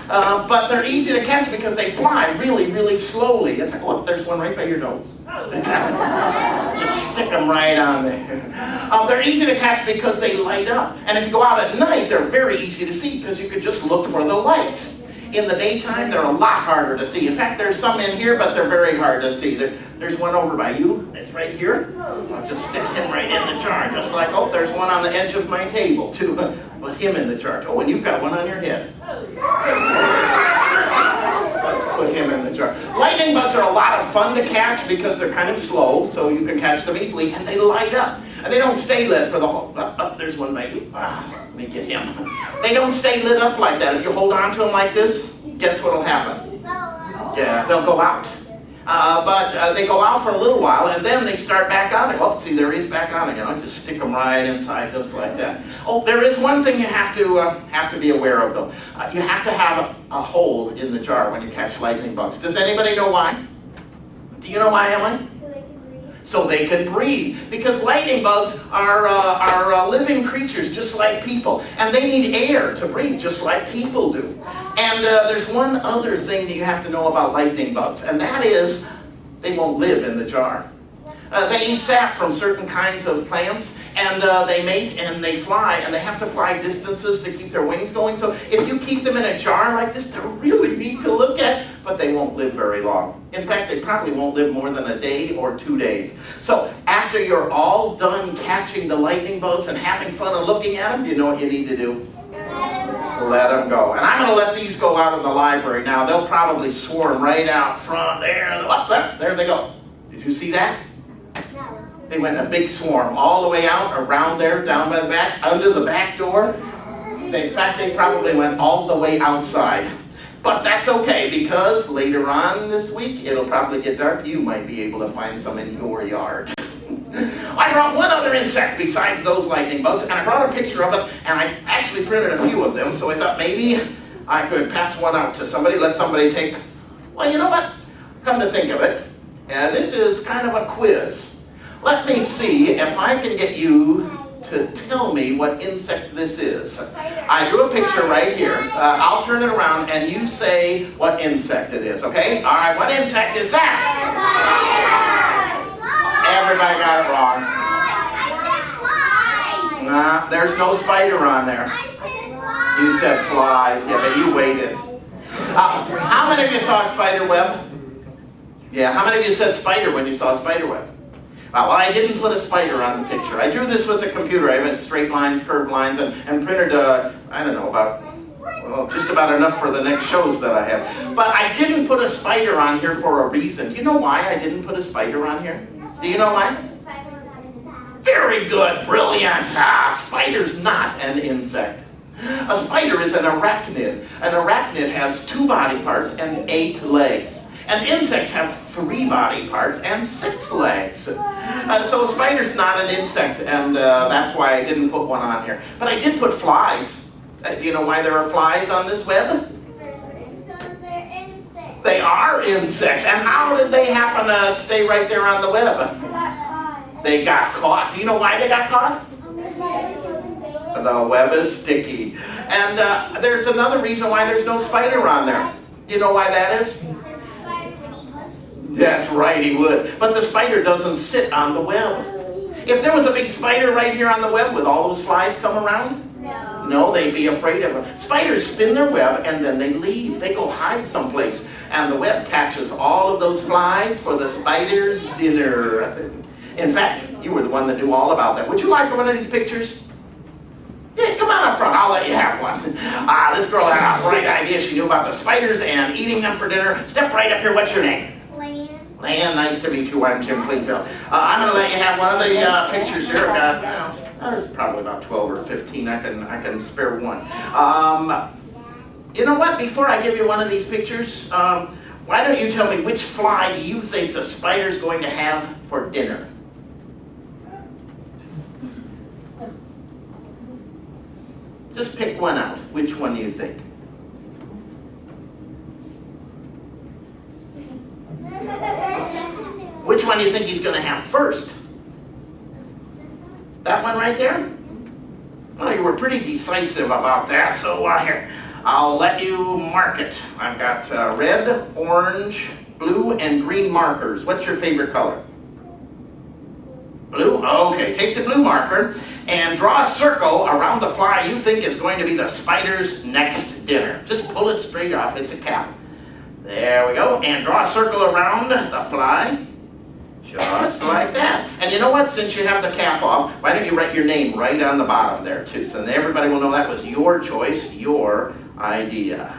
But they're easy to catch because they fly really, really slowly. In fact, look, there's one right by your nose. Just stick them right on there. They're easy to catch because they light up. And if you go out at night, they're very easy to see because you can just look for the lights. In the daytime, they're a lot harder to see. In fact, there's some in here, but they're very hard to see. There's one over by you. It's right here. I'll just stick him right in the jar, just like, oh, there's one on the edge of my table, too. Put him in the jar. Oh, and you've got one on your head. Let's put him in the jar. Lightning bugs are a lot of fun to catch because they're kind of slow, so you can catch them easily, and they light up. And they don't stay lit for the whole... there's one by you. Let me get him. They don't stay lit up like that. If you hold on to them like this, guess what will happen? Yeah, they'll go out. But they go out for a little while, and then they start back on. Oh, see, there he's back on again. I'll just stick them right inside, just like that. Oh, there is one thing you have to be aware of, though. You have to have a hole in the jar when you catch lightning bugs. Does anybody know why? Do you know why, Emily? So they can breathe. Because lightning bugs are living creatures just like people. And they need air to breathe just like people do. And there's one other thing that you have to know about lightning bugs. And that is they won't live in the jar. They eat sap from certain kinds of plants. And they mate and they fly. And they have to fly distances to keep their wings going. So if you keep them in a jar like this, they're really neat to look at. But they won't live very long. In fact, they probably won't live more than a day or 2 days. So after you're all done catching the lightning bugs and having fun and looking at them, you know what you need to do? Let them go. And I'm going to let these go out of the library now. They'll probably swarm right out front there. There they go. Did you see that? They went a big swarm all the way out, around there, down by the back, under the back door. In fact, they probably went all the way outside. But that's okay, because later on this week, it'll probably get dark. You might be able to find some in your yard. I brought one other insect besides those lightning bugs, and I brought a picture of it, and I actually printed a few of them, so I thought maybe I could pass one out to somebody, let somebody take... Well, you know what? Come to think of it, this is kind of a quiz. Let me see if I can get you to tell me what insect this is. I drew a picture right here. I'll turn it around and you say what insect it is, okay? All right, what insect is that? Everybody got it wrong. Nah, there's no spider on there. You said flies. Yeah, but you waited. How many of you saw a spider web? Yeah, how many of you said spider when you saw a spider web? Well, I didn't put a spider on the picture. I drew this with the computer. I went straight lines, curved lines, and printed, I don't know, just about enough for the next shows that I have. But I didn't put a spider on here for a reason. Do you know why I didn't put a spider on here? Do you know why? Very good, brilliant. Spider's not an insect. A spider is an arachnid. An arachnid has 2 body parts and 8 legs. And insects have 3 body parts and 6 legs. So a spider's not an insect, and that's why I didn't put one on here. But I did put flies. Do you know why there are flies on this web? They are insects. And how did they happen to stay right there on the web? I got caught. They got caught. Do you know why they got caught? The web is sticky. And there's another reason why there's no spider on there. Do you know why that is? That's right, he would. But the spider doesn't sit on the web. If there was a big spider right here on the web, would all those flies come around? No. No, they'd be afraid of them. Spiders spin their web and then they leave. They go hide someplace. And the web catches all of those flies for the spider's dinner. In fact, you were the one that knew all about that. Would you like one of these pictures? Yeah, come on up front. I'll let you have one. This girl had a bright idea. She knew about the spiders and eating them for dinner. Step right up here. What's your name? Lan, nice to meet you. I'm Jim Cleveland. I'm going to let you have one of the pictures here. I've got, there's probably about 12 or 15. I can spare one. You know what? Before I give you one of these pictures, why don't you tell me which fly do you think the spider's going to have for dinner? Just pick one out. Which one do you think? Which one do you think he's going to have first? That one right there? Well, you were pretty decisive about that, so here, I'll let you mark it. I've got red, orange, blue, and green markers. What's your favorite color? Blue? Okay, take the blue marker and draw a circle around the fly you think is going to be the spider's next dinner. Just pull it straight off. It's a cap. There we go. And draw a circle around the fly. Just like that. And you know what? Since you have the cap off, why don't you write your name right on the bottom there too, so that everybody will know that was your choice, your idea.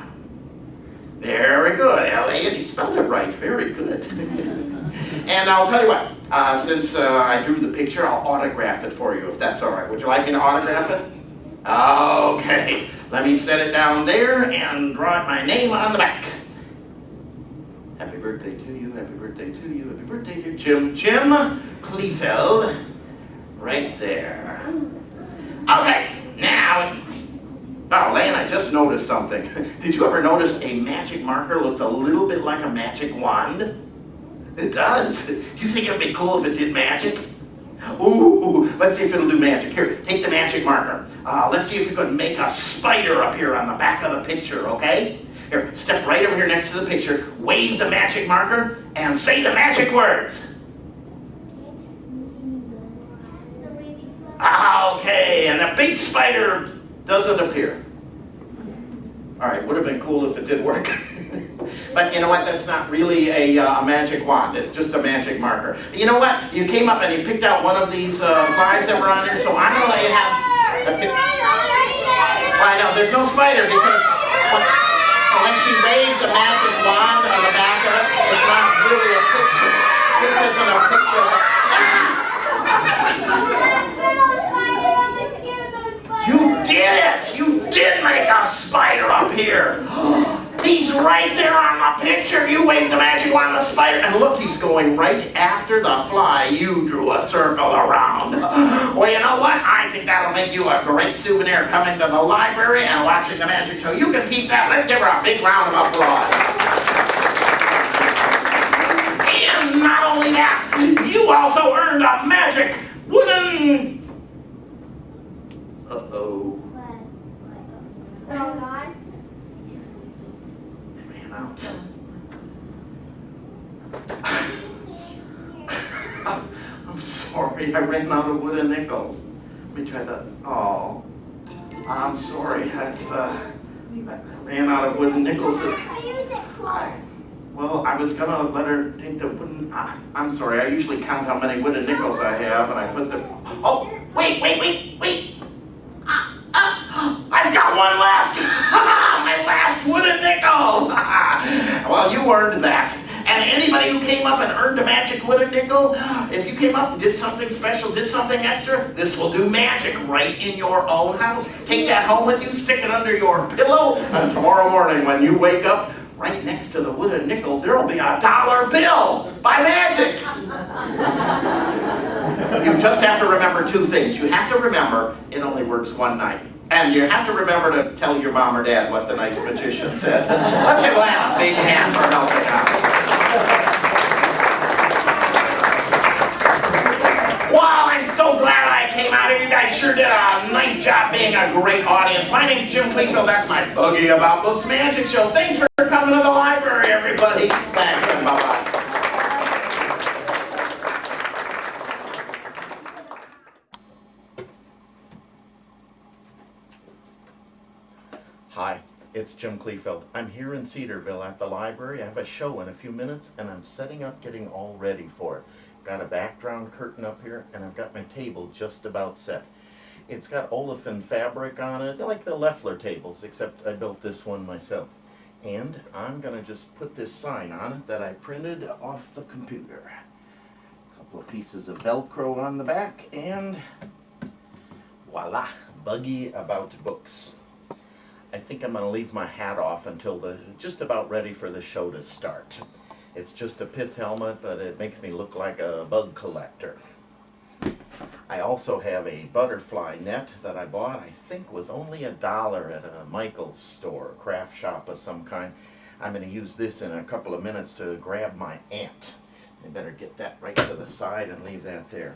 Very good, L.A., and you spelled it right. Very good. And I'll tell you what, since I drew the picture, I'll autograph it for you, if that's all right. Would you like me to autograph it? Okay. Let me set it down there and draw my name on the back. Happy birthday to you, happy birthday to you, happy birthday to Jim. Jim Kleefeld, right there. Okay, now, oh, Lan, I just noticed something. Did you ever notice a magic marker looks a little bit like a magic wand? It does. Do you think it would be cool if it did magic? Ooh, let's see if it'll do magic. Here, take the magic marker. Let's see if you could make a spider appear on the back of the picture, okay? Here, step right over here next to the picture, wave the magic marker, and say the magic words. Okay, and the big spider doesn't appear. All right, would have been cool if it did work. But you know what, that's not really a magic wand, it's just a magic marker. You know what, you came up and you picked out one of these flies that were on there, so I'm going to let you have a picture. Well, I know, there's no spider because when she waved the magic wand on the back of it, it's not really a picture. This isn't a picture. You did it! You did make a spider appear! He's right there on the picture. You waved the magic wand on the spider, and look, he's going right after the fly you drew a circle around. Well, you know what? I think that'll make you a great souvenir coming to the library and watching the magic show. You can keep that. Let's give her a big round of applause. And not only that, you also earned a magic wooden... Uh-oh. Oh, God. Out. I'm sorry, I ran out of wooden nickels. Let me try that. Oh, I'm sorry. That's I ran out of wooden nickels. Well, I was gonna let her take the wooden. I'm sorry. I usually count how many wooden nickels I have, and I put them. Oh, wait! I've got one left! My last wooden nickel! Well, you earned that. And anybody who came up and earned a magic wooden nickel, if you came up and did something special, did something extra, this will do magic right in your own house. Take that home with you, stick it under your pillow, and tomorrow morning when you wake up, right next to the wooden nickel, there'll be a dollar bill by magic. You just have to remember two things. You have to remember it only works one night. And you have to remember to tell your mom or dad what the nice magician said. Let's give Lana a big hand for helping out. Wow, I'm so glad I came out here. You guys sure did a nice job being a great audience. My name's Jim Cleveland. That's my Buggy About Books Magic Show. Thanks for coming to the library, everybody. Thanks, and bye-bye. Hi, it's Jim Cleveland. I'm here in Cedarville at the library. I have a show in a few minutes, and I'm setting up, getting all ready for it. Got a background curtain up here, and I've got my table just about set. It's got olefin fabric on it, like the Leffler tables, except I built this one myself. And I'm going to just put this sign on it that I printed off the computer. A couple of pieces of Velcro on the back, and voila, Buggy About Books. I think I'm going to leave my hat off until just about ready for the show to start. It's just a pith helmet, but it makes me look like a bug collector. I also have a butterfly net that I bought, I think was only $1 at a Michael's store, a craft shop of some kind. I'm going to use this in a couple of minutes to grab my ant. I better get that right to the side and leave that there.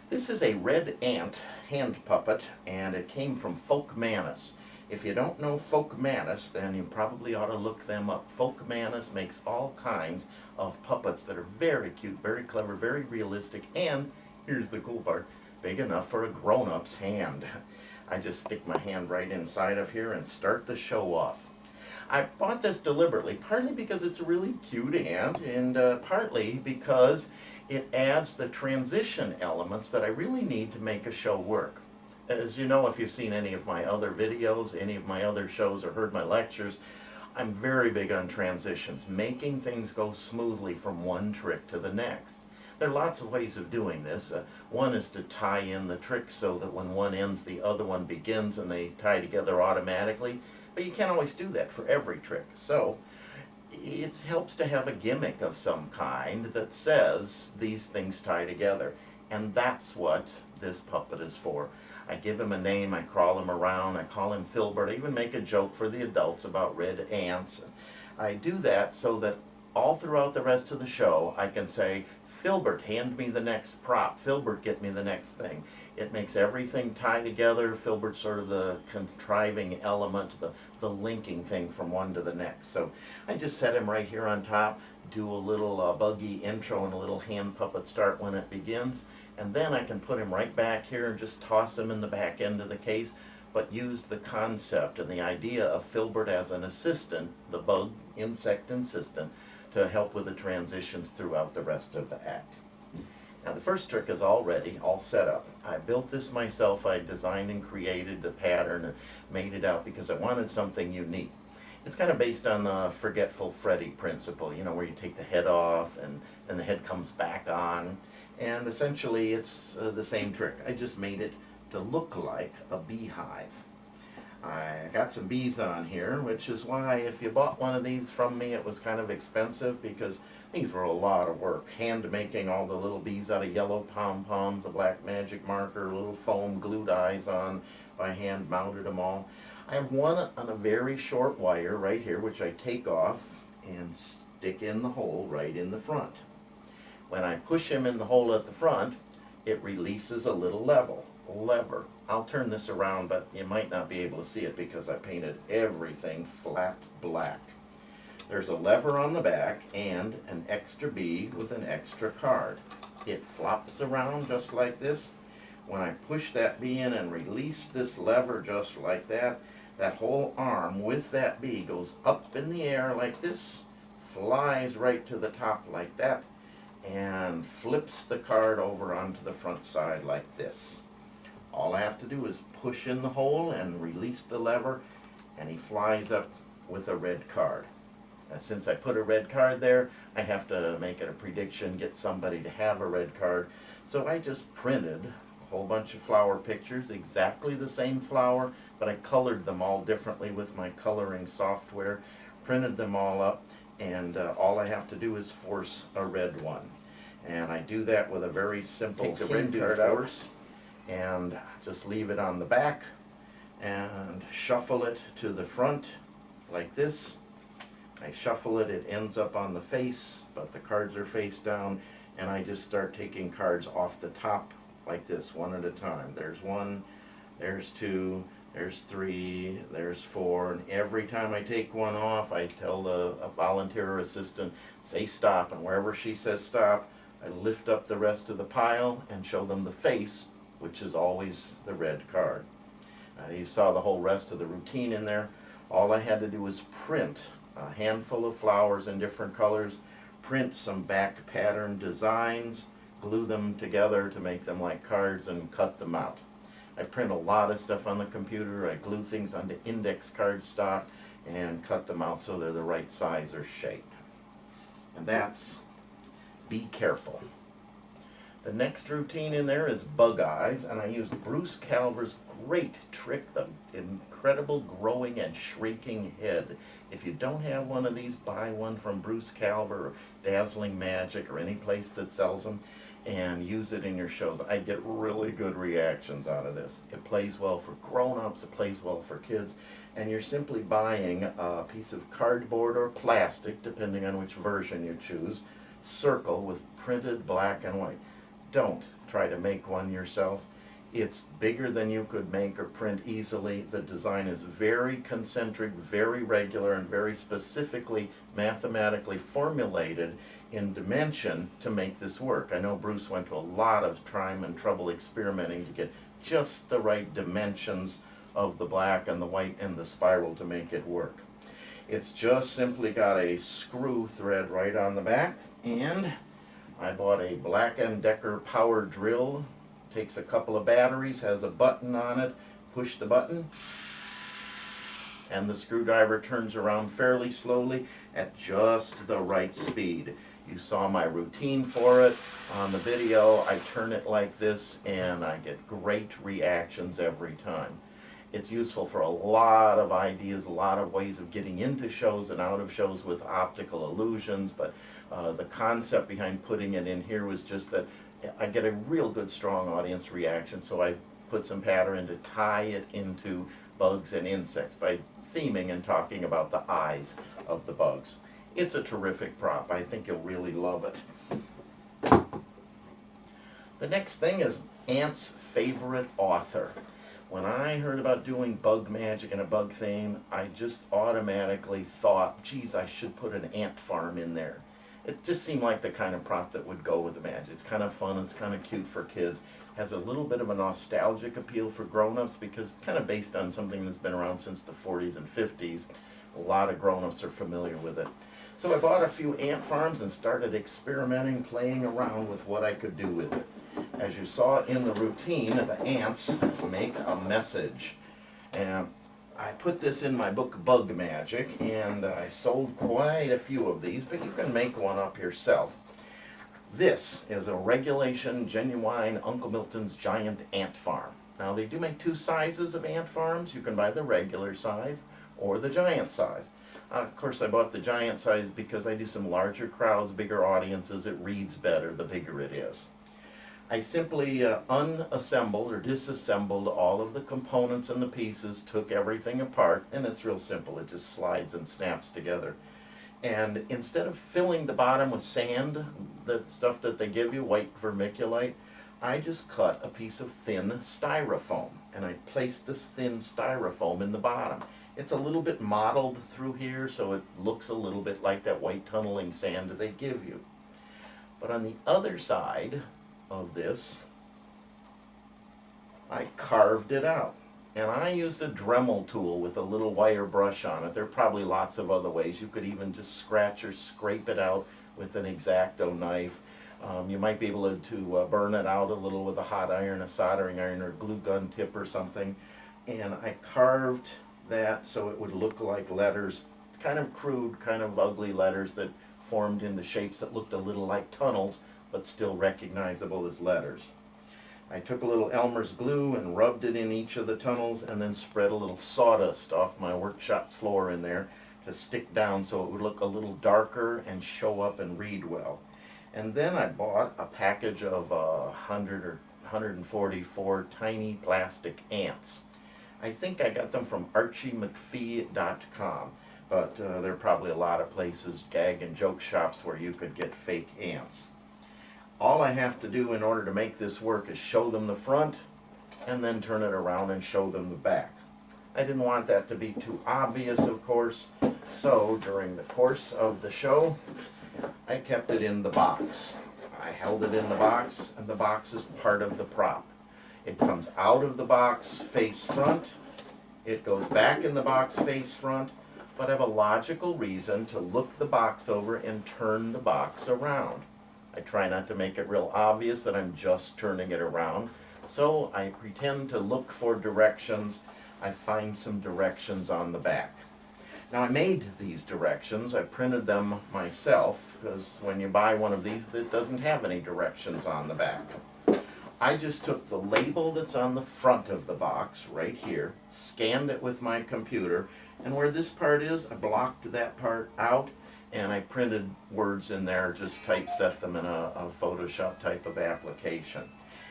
This is a red ant hand puppet, and it came from Folk Manus. If you don't know Folk Manus, then you probably ought to look them up. Folk Manus makes all kinds of puppets that are very cute, very clever, very realistic, and, here's the cool part, big enough for a grown-up's hand. I just stick my hand right inside of here and start the show off. I bought this deliberately, partly because it's a really cute ant, and partly because it adds the transition elements that I really need to make a show work. As you know, if you've seen any of my other videos, any of my other shows, or heard my lectures, I'm very big on transitions, making things go smoothly from one trick to the next. There are lots of ways of doing this. One is to tie in the tricks so that when one ends, the other one begins, and they tie together automatically. But you can't always do that for every trick. So it helps to have a gimmick of some kind that says these things tie together. And that's what this puppet is for. I give him a name, I crawl him around, I call him Filbert, I even make a joke for the adults about red ants. I do that so that all throughout the rest of the show I can say, Filbert, hand me the next prop, Filbert, get me the next thing. It makes everything tie together. Filbert's sort of the contriving element, the linking thing from one to the next. So I just set him right here on top, do a little Buggy intro and a little hand puppet start when it begins. And then I can put him right back here and just toss him in the back end of the case, but use the concept and the idea of Filbert as an assistant, the bug insect assistant, to help with the transitions throughout the rest of the act. Now the first trick is all ready, all set up. I built this myself. I designed and created the pattern and made it out because I wanted something unique. It's kind of based on the Forgetful Freddy principle, you know, where you take the head off and then the head comes back on. And essentially it's the same trick. I just made it to look like a beehive. I got some bees on here, which is why if you bought one of these from me, it was kind of expensive because these were a lot of work. Hand making all the little bees out of yellow pom-poms, a black magic marker, little foam, glued eyes on by hand, mounted them all. I have one on a very short wire right here, which I take off and stick in the hole right in the front. When I push him in the hole at the front, it releases a little lever. I'll turn this around, but you might not be able to see it because I painted everything flat black. There's a lever on the back and an extra bee with an extra card. It flops around just like this. When I push that bee in and release this lever just like that, that whole arm with that bee goes up in the air like this, flies right to the top like that, and flips the card over onto the front side like this. All I have to do is push in the hole and release the lever, and he flies up with a red card. Now, since I put a red card there, I have to make it a prediction, get somebody to have a red card. So I just printed a whole bunch of flower pictures, exactly the same flower, but I colored them all differently with my coloring software, printed them all up, and all I have to do is force a red one. And I do that with a very simple red card force, and just leave it on the back, and shuffle it to the front like this. I shuffle it, it ends up on the face, but the cards are face down, and I just start taking cards off the top like this, one at a time. There's one, there's two, there's three, there's four, and every time I take one off, I tell a volunteer or assistant, say stop, and wherever she says stop, I lift up the rest of the pile and show them the face, which is always the red card. You saw the whole rest of the routine in there. All I had to do was print a handful of flowers in different colors, print some back pattern designs, glue them together to make them like cards, and cut them out. I print a lot of stuff on the computer. I glue things onto index card stock and cut them out so they're the right size or shape. And that's Be Careful. The next routine in there is Bug Eyes, and I used Bruce Calver's great trick, the incredible growing and shrinking head. If you don't have one of these, buy one from Bruce Calver or Dazzling Magic or any place that sells them, and use it in your shows. I get really good reactions out of this. It plays well for grown-ups, it plays well for kids, and you're simply buying a piece of cardboard or plastic, depending on which version you choose, circle with printed black and white. Don't try to make one yourself. It's bigger than you could make or print easily. The design is very concentric, very regular, and very specifically mathematically formulated in dimension to make this work. I know Bruce went to a lot of time and trouble experimenting to get just the right dimensions of the black and the white and the spiral to make it work. It's just simply got a screw thread right on the back, and I bought a Black & Decker power drill. Takes a couple of batteries, has a button on it. Push the button, and the screwdriver turns around fairly slowly at just the right speed. You saw my routine for it on the video. I turn it like this, and I get great reactions every time. It's useful for a lot of ideas, a lot of ways of getting into shows and out of shows with optical illusions, but the concept behind putting it in here was just that I get a real good strong audience reaction, so I put some pattern to tie it into bugs and insects by theming and talking about the eyes of the bugs. It's a terrific prop. I think you'll really love it. The next thing is Ant's favorite author. When I heard about doing bug magic and a bug theme, I just automatically thought, geez, I should put an ant farm in there. It just seemed like the kind of prop that would go with the magic. It's kind of fun, it's kind of cute for kids, has a little bit of a nostalgic appeal for grown-ups because it's kind of based on something that's been around since the 40s and 50s. A lot of grown-ups are familiar with it. So I bought a few ant farms and started experimenting, playing around with what I could do with it. As you saw in the routine, the ants make a message. And I put this in my book, Bug Magic, and I sold quite a few of these, but you can make one up yourself. This is a regulation, genuine Uncle Milton's Giant Ant Farm. Now, they do make two sizes of ant farms. You can buy the regular size or the giant size. Of course, I bought the giant size because I do some larger crowds, bigger audiences. It reads better the bigger it is. I simply unassembled or disassembled all of the components and the pieces, took everything apart, and it's real simple. It just slides and snaps together. And instead of filling the bottom with sand, the stuff that they give you, white vermiculite, I just cut a piece of thin styrofoam, and I placed this thin styrofoam in the bottom. It's a little bit mottled through here, so it looks a little bit like that white tunneling sand they give you. But on the other side of this, I carved it out, and I used a Dremel tool with a little wire brush on it. There are probably lots of other ways. You could even just scratch or scrape it out with an X-Acto knife. You might be able to burn it out a little with a hot iron, a soldering iron, or a glue gun tip or something. And I carved that so it would look like letters, kind of crude, kind of ugly letters that formed into shapes that looked a little like tunnels, but still recognizable as letters. I took a little Elmer's glue and rubbed it in each of the tunnels, and then spread a little sawdust off my workshop floor in there to stick down so it would look a little darker and show up and read well. And then I bought a package of 100 or 144 tiny plastic ants. I think I got them from archiemcphee.com, but there are probably a lot of places, gag and joke shops, where you could get fake ants. All I have to do in order to make this work is show them the front and then turn it around and show them the back. I didn't want that to be too obvious, of course, so during the course of the show, I kept it in the box. I held it in the box, and the box is part of the prop. It comes out of the box face front, it goes back in the box face front, but I have a logical reason to look the box over and turn the box around. I try not to make it real obvious that I'm just turning it around, so I pretend to look for directions. I find some directions on the back. Now, I made these directions. I printed them myself, because when you buy one of these, it doesn't have any directions on the back. I just took the label that's on the front of the box, right here, scanned it with my computer, and where this part is, I blocked that part out, and I printed words in there, just typeset them in a Photoshop type of application.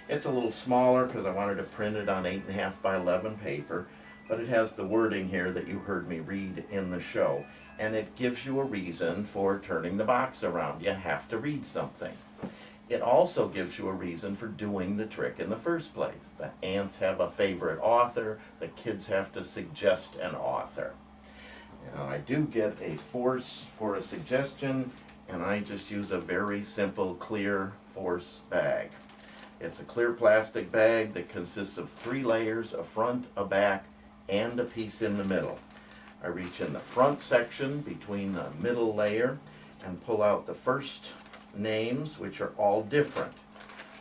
It's a little smaller because I wanted to print it on 8.5 by 11 paper, but it has the wording here that you heard me read in the show, and it gives you a reason for turning the box around. You have to read something. It also gives you a reason for doing the trick in the first place. The ants have a favorite author, the kids have to suggest an author. Now, I do get a force for a suggestion, and I just use a very simple clear force bag. It's a clear plastic bag that consists of 3 layers, a front, a back, and a piece in the middle. I reach in the front section between the middle layer and pull out the first names, which are all different.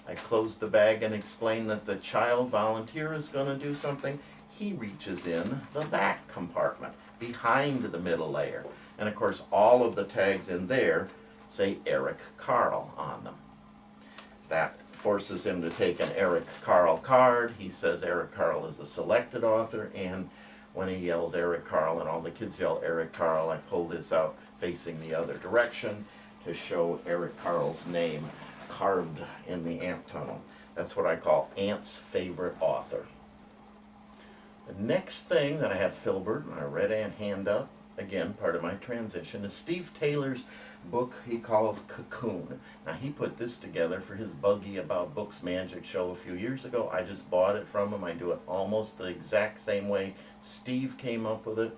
I close the bag and explain that the child volunteer is going to do something. He reaches in the back compartment behind the middle layer. And of course, all of the tags in there say Eric Carle on them. That forces him to take an Eric Carle card. He says Eric Carle is a selected author, and when he yells Eric Carle and all the kids yell Eric Carle, I pull this out facing the other direction to show Eric Carle's name carved in the ant tunnel. That's what I call Ant's favorite author. The next thing that I have Filbert, my red ant hand up, again, part of my transition, is Steve Taylor's book he calls Cocoon. Now, he put this together for his Buggy About Books Magic show a few years ago. I just bought it from him. I do it almost the exact same way Steve came up with it.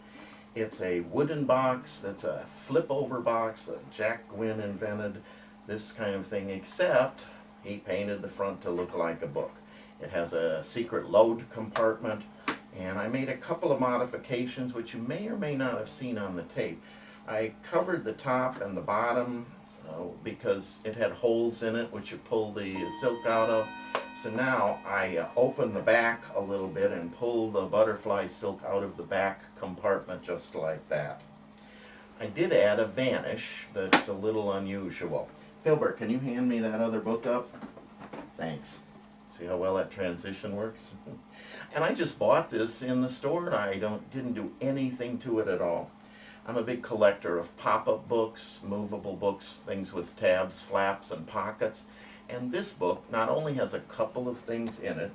It's a wooden box that's a flip-over box that Jack Gwynne invented, this kind of thing, except he painted the front to look like a book. It has a secret load compartment, and I made a couple of modifications which you may or may not have seen on the tape. I covered the top and the bottom because it had holes in it which you pull the silk out of. So now I open the back a little bit and pull the butterfly silk out of the back compartment just like that. I did add a vanish that's a little unusual. Filbert, can you hand me that other book up? Thanks. See how well that transition works? And I just bought this in the store, and I didn't do anything to it at all. I'm a big collector of pop-up books, movable books, things with tabs, flaps, and pockets. And this book not only has a couple of things in it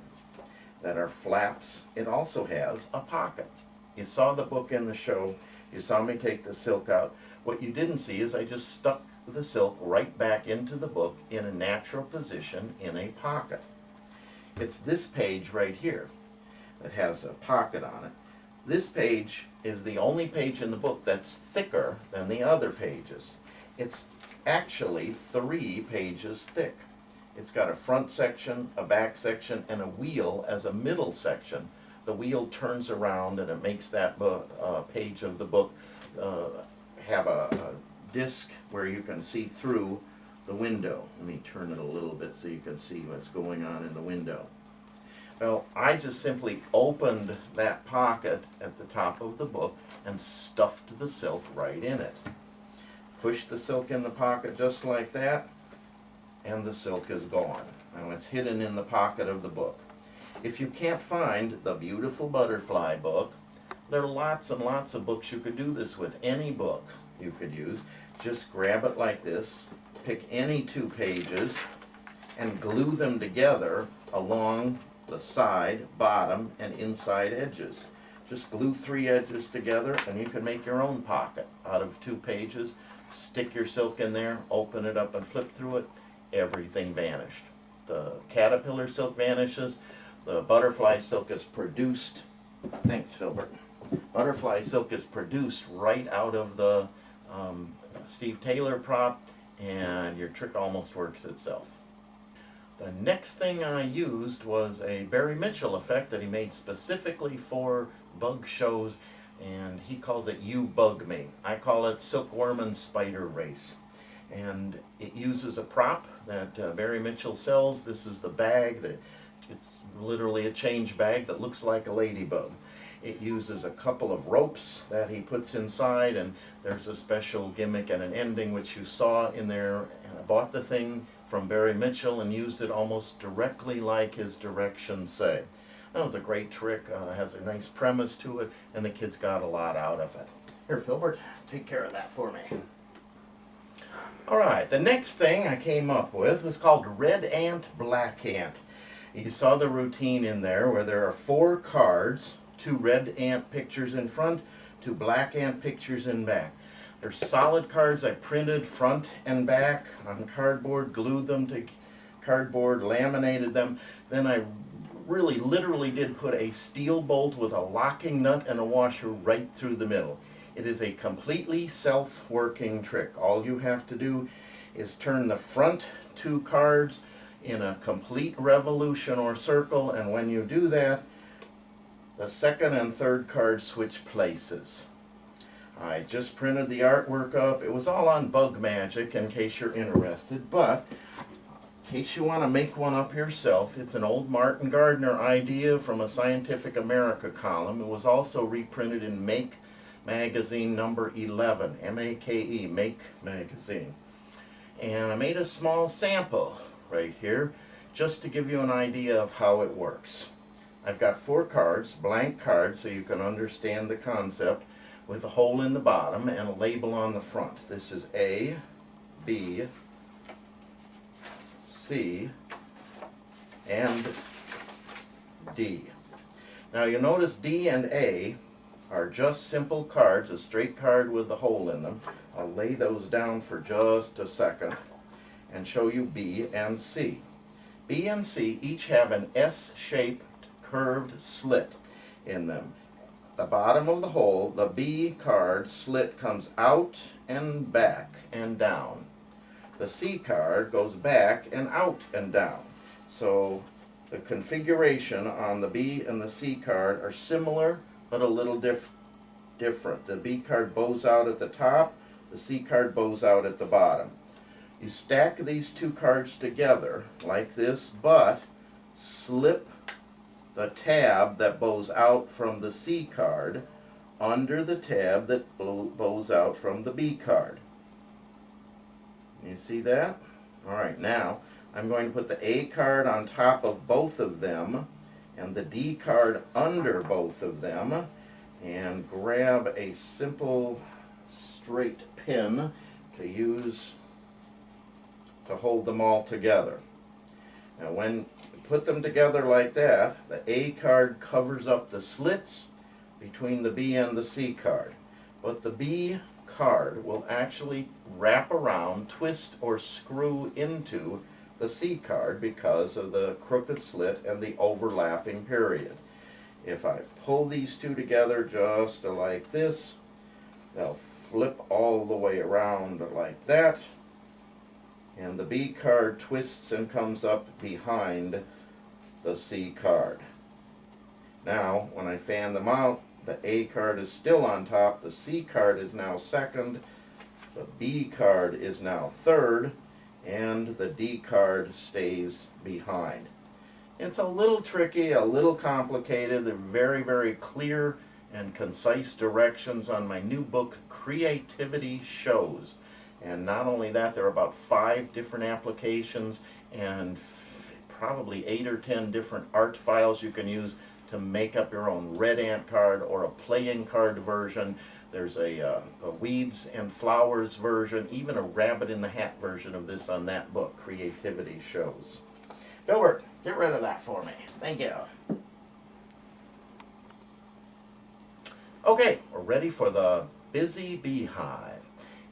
that are flaps, it also has a pocket. You saw the book in the show. You saw me take the silk out. What you didn't see is I just stuck the silk right back into the book in a natural position in a pocket. It's this page right here that has a pocket on it. This page is the only page in the book that's thicker than the other pages. It's actually 3 pages thick. It's got a front section, a back section, and a wheel as a middle section. The wheel turns around and it makes that page of the book have a disc where you can see through the window. Let me turn it a little bit so you can see what's going on in the window. Well, I just simply opened that pocket at the top of the book and stuffed the silk right in it. Pushed the silk in the pocket just like that, and the silk is gone. Now it's hidden in the pocket of the book. If you can't find the beautiful butterfly book, there are lots and lots of books you could do this with. Any book you could use. Just grab it like this, pick any 2 pages, and glue them together along the side, bottom, and inside edges. Just glue 3 edges together and you can make your own pocket out of 2 pages. Stick your silk in there, open it up and flip through it. Everything vanished. The caterpillar silk vanishes. The butterfly silk is produced. Thanks, Filbert. Butterfly silk is produced right out of the Steve Taylor prop, and your trick almost works itself. The next thing I used was a Barry Mitchell effect that he made specifically for bug shows, and he calls it You Bug Me. I call it Silkworm and Spider Race. And it uses a prop that Barry Mitchell sells. This is the bag. It's literally a change bag that looks like a ladybug. It uses a couple of ropes that he puts inside, and there's a special gimmick and an ending which you saw in there. And I bought the thing from Barry Mitchell and used it almost directly like his directions say. That was a great trick, has a nice premise to it, and the kids got a lot out of it. Here, Filbert, take care of that for me. Alright, the next thing I came up with was called Red Ant, Black Ant. You saw the routine in there where there are 4 cards, 2 red ant pictures in front, 2 black ant pictures in back. They're solid cards I printed front and back on cardboard, glued them to cardboard, laminated them. Then I really literally did put a steel bolt with a locking nut and a washer right through the middle. It is a completely self-working trick. All you have to do is turn the front 2 cards in a complete revolution or circle, and when you do that, the second and third cards switch places. I just printed the artwork up. It was all on Bug Magic in case you're interested, but in case you want to make one up yourself, it's an old Martin Gardner idea from a Scientific America column. It was also reprinted in Make Magazine number 11, M-A-K-E, Make Magazine. And I made a small sample right here just to give you an idea of how it works. I've got 4 cards, blank cards, so you can understand the concept, with a hole in the bottom and a label on the front. This is A, B, C, and D. Now you notice D and A are just simple cards, a straight card with the hole in them. I'll lay those down for just a second and show you B and C. B and C each have an S-shaped curved slit in them. The bottom of the hole, the B card slit comes out and back and down. The C card goes back and out and down. So the configuration on the B and the C card are similar but a little different. The B card bows out at the top, the C card bows out at the bottom. You stack these 2 cards together like this, but slip the tab that bows out from the C card under the tab that bows out from the B card. You see that? Alright, now I'm going to put the A card on top of both of them and the D card under both of them, and grab a simple straight pin to use to hold them all together. Now when you put them together like that, the A card covers up the slits between the B and the C card, but the B card will actually wrap around, twist, or screw into the C card because of the crooked slit and the overlapping period. If I pull these 2 together just like this, they'll flip all the way around like that, and the B card twists and comes up behind the C card. Now, when I fan them out, the A card is still on top, the C card is now second, the B card is now third, and the D card stays behind. It's a little tricky, a little complicated. They're very, very clear and concise directions on my new book, Creativity Shows. And not only that, there are about 5 different applications and probably 8 or 10 different art files you can use to make up your own red ant card or a playing card version. There's a weeds and flowers version, even a rabbit in the hat version of this on that book, Creativity Shows. Gilbert, get rid of that for me. Thank you. Okay, we're ready for the busy beehive.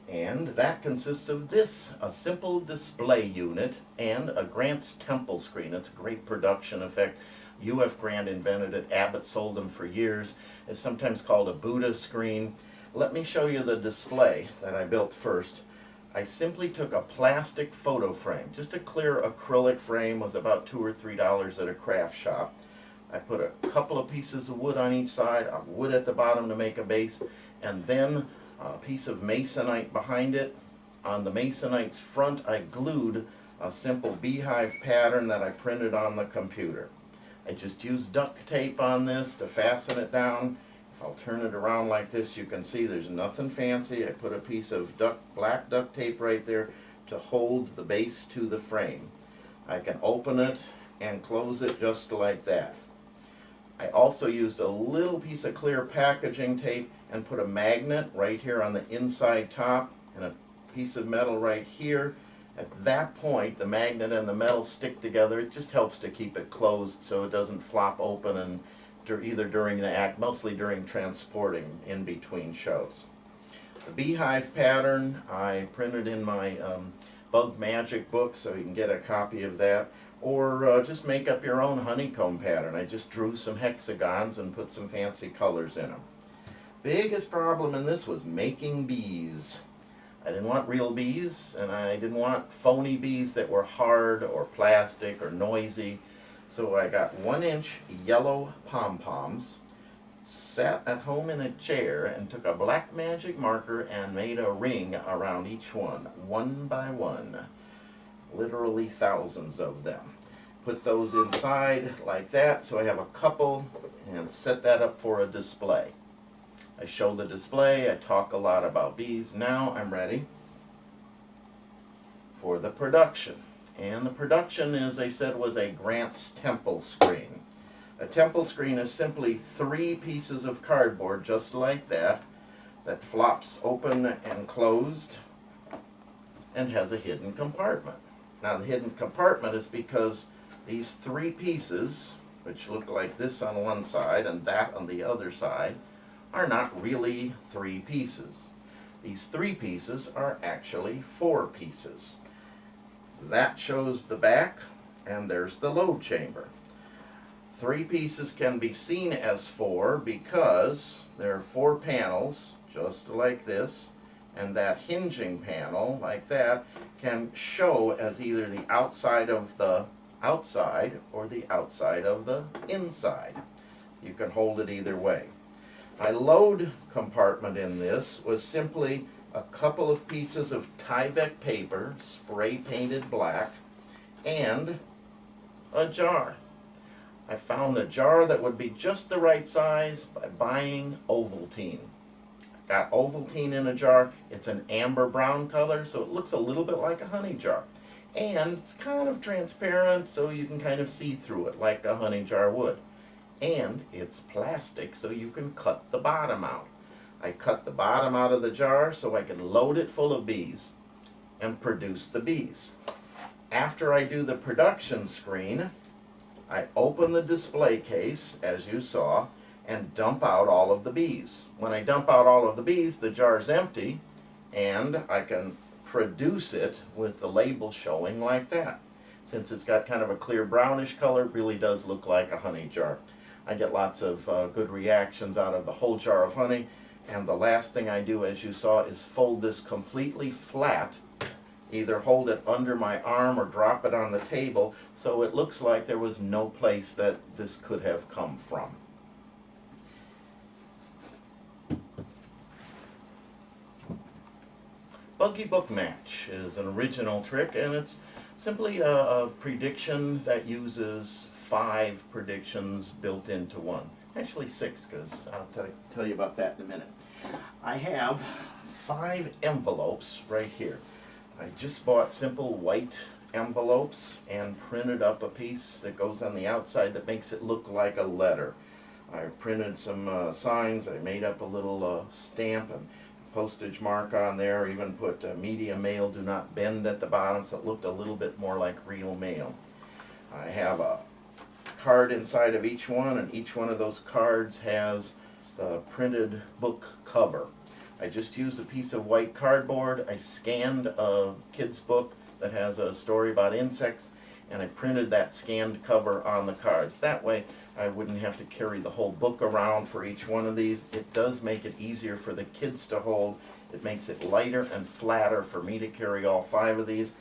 And that consists of this, a simple display unit and a Grant's Temple screen. It's a great production effect. U.F. Grant invented it. Abbott sold them for years. It's sometimes called a Buddha screen. Let me show you the display that I built first. I simply took a plastic photo frame. Just a clear acrylic frame, was about $2 or $3 at a craft shop. I put a couple of pieces of wood on each side, a wood at the bottom to make a base, and then a piece of masonite behind it. On the masonite's front, I glued a simple beehive pattern that I printed on the computer. I just used duct tape on this to fasten it down. If I'll turn it around like this, you can see there's nothing fancy. I put a piece of black duct tape right there to hold the base to the frame. I can open it and close it just like that. I also used a little piece of clear packaging tape and put a magnet right here on the inside top and a piece of metal right here. At that point, the magnet and the metal stick together. It just helps to keep it closed so it doesn't flop open, and either during the act, mostly during transporting in between shows. The beehive pattern I printed in my Bug Magic book, so you can get a copy of that. Or just make up your own honeycomb pattern. I just drew some hexagons and put some fancy colors in them. Biggest problem in this was making bees. I didn't want real bees, and I didn't want phony bees that were hard or plastic or noisy. So I got 1-inch yellow pom-poms, sat at home in a chair and took a black magic marker and made a ring around each one by one. Literally thousands of them. Put those inside like that, so I have a couple, and set that up for a display. I show the display, I talk a lot about bees. Now I'm ready for the production. And the production, as I said, was a Grant's Temple screen. A temple screen is simply 3 pieces of cardboard, just like that flops open and closed and has a hidden compartment. Now the hidden compartment is because these 3 pieces, which look like this on one side and that on the other side, are not really 3 pieces. These 3 pieces are actually 4 pieces. That shows the back, and there's the load chamber. 3 pieces can be seen as 4 because there are 4 panels, just like this, and that hinging panel, like that, can show as either the outside of the outside or the outside of the inside. You can hold it either way. My load compartment in this was simply a couple of pieces of Tyvek paper, spray painted black, and a jar. I found a jar that would be just the right size by buying Ovaltine. I got Ovaltine in a jar. It's an amber brown color, so it looks a little bit like a honey jar. And it's kind of transparent, so you can kind of see through it like a honey jar would. And it's plastic, so you can cut the bottom out. I cut the bottom out of the jar so I can load it full of bees and produce the bees. After I do the production screen, I open the display case, as you saw, and dump out all of the bees. When I dump out all of the bees, the jar's empty, and I can produce it with the label showing like that. Since it's got kind of a clear brownish color, it really does look like a honey jar. I get lots of good reactions out of the whole jar of honey, and the last thing I do, as you saw, is fold this completely flat, either hold it under my arm or drop it on the table, so it looks like there was no place that this could have come from. Buggy Book Match is an original trick, and it's simply a prediction that uses 5 predictions built into one. Actually 6, because I'll tell you about that in a minute. I have 5 envelopes right here. I just bought simple white envelopes and printed up a piece that goes on the outside that makes it look like a letter. I printed some signs. I made up a little stamp and postage mark on there, even put media mail, do not bend at the bottom, so it looked a little bit more like real mail. I have a card inside of each one, and each one of those cards has the printed book cover. I just used a piece of white cardboard. I scanned a kid's book that has a story about insects, and I printed that scanned cover on the cards. That way I wouldn't have to carry the whole book around for each one of these. It does make it easier for the kids to hold. It makes it lighter and flatter for me to carry all 5 of these.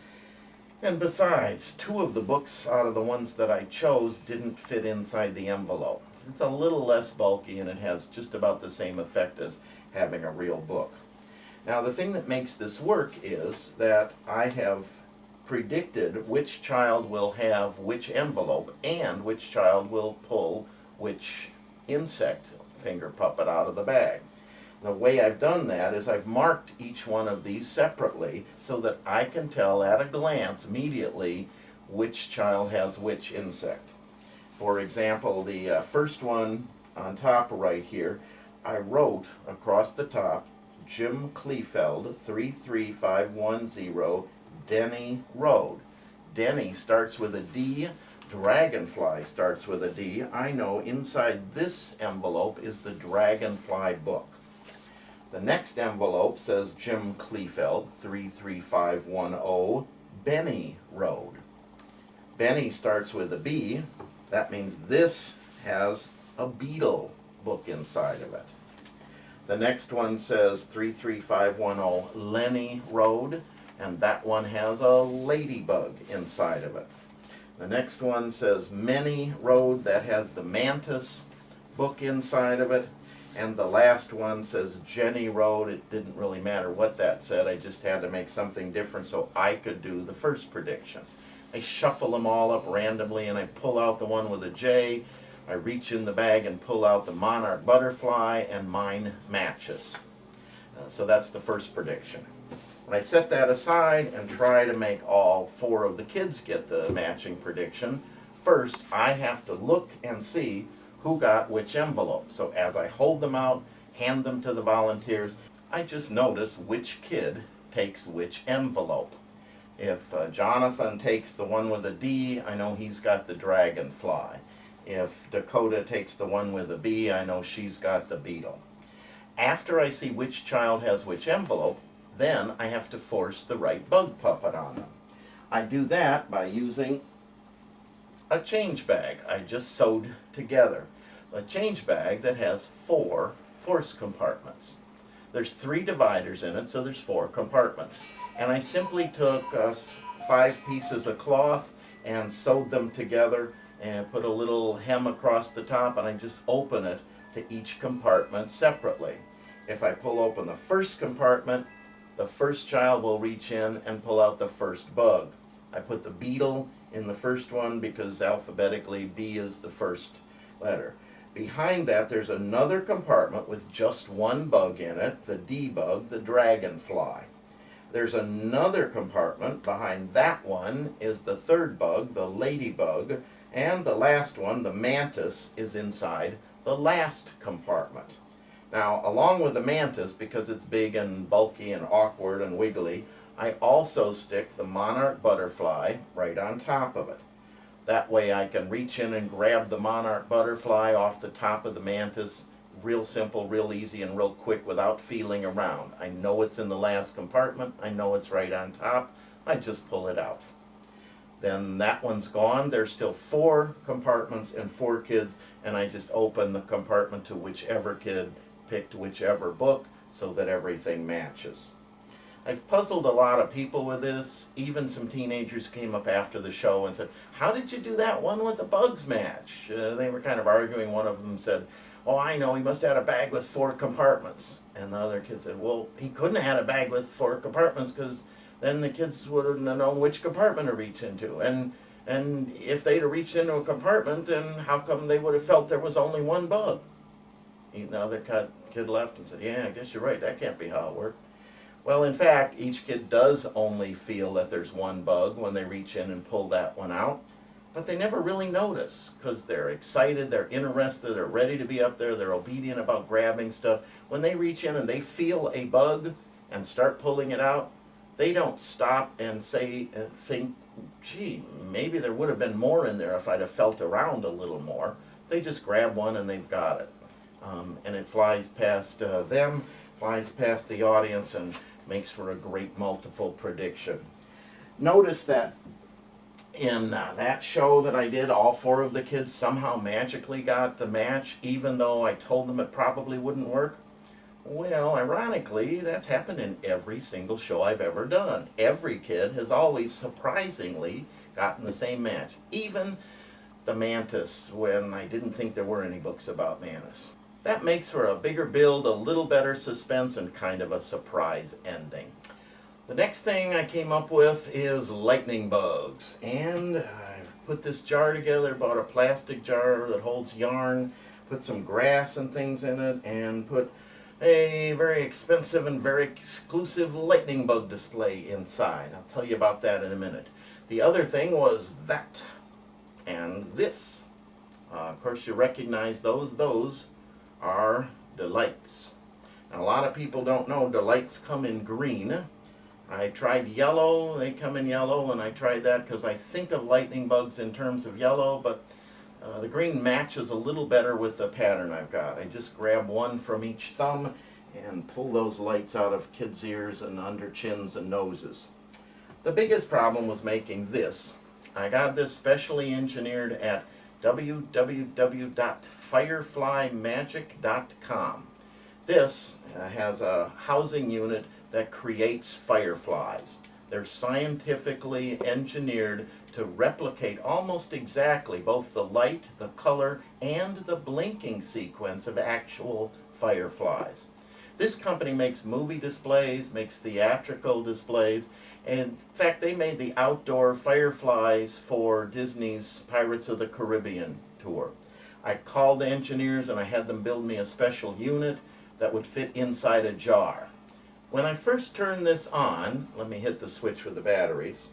And besides, 2 of the books out of the ones that I chose didn't fit inside the envelope. It's a little less bulky, and it has just about the same effect as having a real book. Now, the thing that makes this work is that I have predicted which child will have which envelope and which child will pull which insect finger puppet out of the bag. The way I've done that is I've marked each one of these separately so that I can tell at a glance immediately which child has which insect. For example, the first one on top right here, I wrote across the top, Jim Kleefeld, 33510 Denny Road. Denny starts with a D, Dragonfly starts with a D. I know inside this envelope is the Dragonfly book. The next envelope says Jim Kleefeld, 33510 Benny Road. Benny starts with a B. That means this has a beetle book inside of it. The next one says 33510 Lenny Road, and that one has a ladybug inside of it. The next one says Many Road, that has the mantis book inside of it. And the last one says Jenny Road. It didn't really matter what that said, I just had to make something different so I could do the first prediction. I shuffle them all up randomly and I pull out the one with a J. I reach in the bag and pull out the monarch butterfly, and mine matches. So that's the first prediction. When I set that aside and try to make all 4 of the kids get the matching prediction, first I have to look and see who got which envelope. So as I hold them out, hand them to the volunteers, I just notice which kid takes which envelope. If Jonathan takes the one with a D, I know he's got the dragonfly. If Dakota takes the one with a B, I know she's got the beetle. After I see which child has which envelope, then I have to force the right bug puppet on them. I do that by using a change bag I just sewed together. A change bag that has 4 force compartments. There's 3 dividers in it, so there's 4 compartments. And I simply took 5 pieces of cloth and sewed them together and put a little hem across the top, and I just open it to each compartment separately. If I pull open the first compartment, the first child will reach in and pull out the first bug. I put the beetle in the first one because alphabetically B is the first letter. Behind that there's another compartment with just 1 bug in it, the D bug, the dragonfly. There's another compartment, behind that one is the 3rd bug, the ladybug, and the last one, the mantis, is inside the last compartment. Now, along with the mantis, because it's big and bulky and awkward and wiggly, I also stick the monarch butterfly right on top of it. That way I can reach in and grab the monarch butterfly off the top of the mantis. Real simple, real easy, and real quick without feeling around. I know it's in the last compartment. I know it's right on top. I just pull it out. Then that one's gone. There's still 4 compartments and 4 kids, and I just open the compartment to whichever kid picked whichever book so that everything matches. I've puzzled a lot of people with this. Even some teenagers came up after the show and said, "How did you do that one with the bugs match?" They were kind of arguing. One of them said, "Oh, I know, he must have had a bag with 4 compartments." And the other kid said, "Well, he couldn't have had a bag with 4 compartments because then the kids wouldn't have known which compartment to reach into. And if they'd have reached into a compartment, then how come they would have felt there was only 1 bug?" The other kid left and said, "Yeah, I guess you're right, that can't be how it worked." Well, in fact, each kid does only feel that there's 1 bug when they reach in and pull that one out, but they never really notice because they're excited, they're interested, they're ready to be up there, they're obedient about grabbing stuff. When they reach in and they feel a bug and start pulling it out, they don't stop and think gee, maybe there would have been more in there if I'd have felt around a little more. They just grab one and they've got it. And it flies past them, flies past the audience, and makes for a great multiple prediction. Notice that in that show that I did, all 4 of the kids somehow magically got the match, even though I told them it probably wouldn't work. Well, ironically, that's happened in every single show I've ever done. Every kid has always surprisingly gotten the same match. Even the mantis, when I didn't think there were any books about mantis. That makes for a bigger build, a little better suspense, and kind of a surprise ending. The next thing I came up with is lightning bugs. And I put this jar together, bought a plastic jar that holds yarn, put some grass and things in it, and put a very expensive and very exclusive lightning bug display inside. I'll tell you about that in a minute. The other thing was that and this. Of course, you recognize those. Those are delights. Now, a lot of people don't know delights come in green. I tried yellow, they come in yellow, and I tried that because I think of lightning bugs in terms of yellow, but the green matches a little better with the pattern I've got. I just grab one from each thumb and pull those lights out of kids' ears and under chins and noses. The biggest problem was making this. I got this specially engineered at www.fireflymagic.com. This has a housing unit that creates fireflies. They're scientifically engineered to replicate almost exactly both the light, the color, and the blinking sequence of actual fireflies. This company makes movie displays, makes theatrical displays, and in fact they made the outdoor fireflies for Disney's Pirates of the Caribbean tour. I called the engineers and I had them build me a special unit that would fit inside a jar. When I first turn this on, let me hit the switch with the batteries,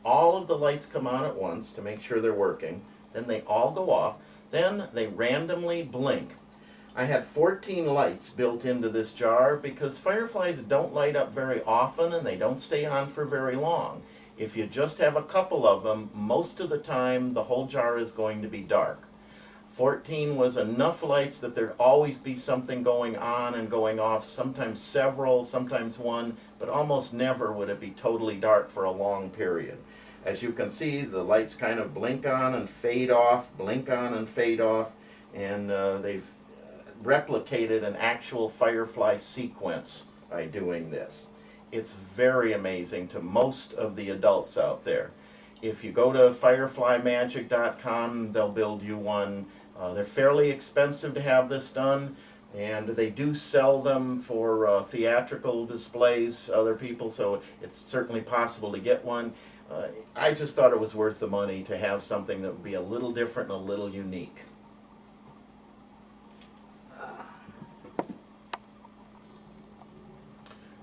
all of the lights come on at once to make sure they're working, then they all go off, then they randomly blink. I had 14 lights built into this jar because fireflies don't light up very often and they don't stay on for very long. If you just have a couple of them, most of the time the whole jar is going to be dark. 14 was enough lights that there'd always be something going on and going off, sometimes several, sometimes one, but almost never would it be totally dark for a long period. As you can see, the lights kind of blink on and fade off, blink on and fade off, and they've replicated an actual firefly sequence by doing this. It's very amazing to most of the adults out there. If you go to fireflymagic.com, they'll build you one. They're fairly expensive to have this done, and they do sell them for theatrical displays, other people, so it's certainly possible to get one. I just thought it was worth the money to have something that would be a little different and a little unique.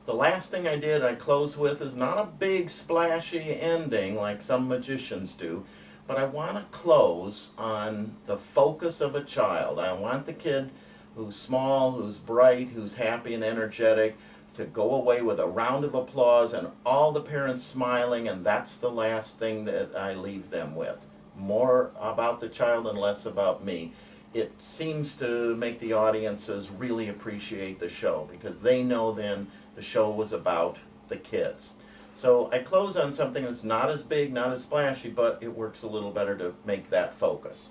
The last thing I did, I close with, is not a big splashy ending like some magicians do, but I want to close on the focus of a child. I want the kid who's small, who's bright, who's happy and energetic to go away with a round of applause and all the parents smiling, and that's the last thing that I leave them with. More about the child and less about me. It seems to make the audiences really appreciate the show because they know then the show was about the kids. So I close on something that's not as big, not as splashy, but it works a little better to make that focus.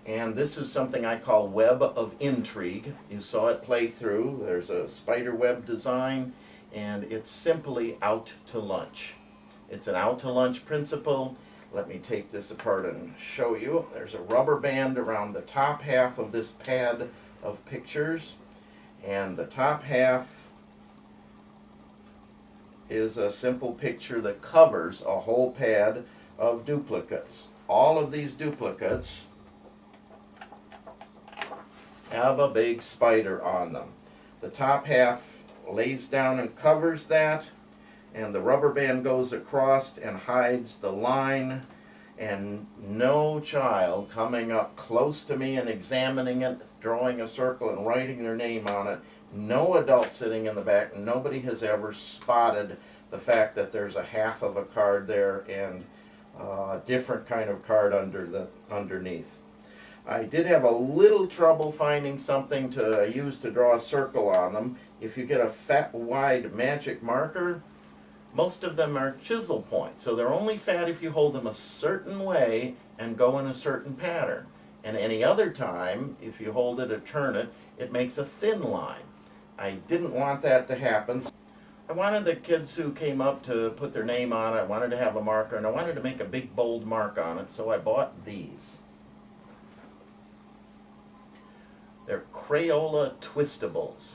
And this is something I call Web of Intrigue. You saw it play through. There's a spider web design, and it's simply out to lunch. It's an out to lunch principle. Let me take this apart and show you. There's a rubber band around the top half of this pad of pictures, and the top half is a simple picture that covers a whole pad of duplicates. All of these duplicates have a big spider on them. The top half lays down and covers that, and the rubber band goes across and hides the line, and no child coming up close to me and examining it, drawing a circle and writing their name on it, no adult sitting in the back, nobody has ever spotted the fact that there's a half of a card there and a different kind of card underneath. I did have a little trouble finding something to use to draw a circle on them. If you get a fat, wide magic marker, most of them are chisel points, so they're only fat if you hold them a certain way and go in a certain pattern. And any other time, if you hold it or turn it, it makes a thin line. I didn't want that to happen. I wanted the kids who came up to put their name on it, I wanted to have a marker, and I wanted to make a big bold mark on it, so I bought these. They're Crayola Twistables.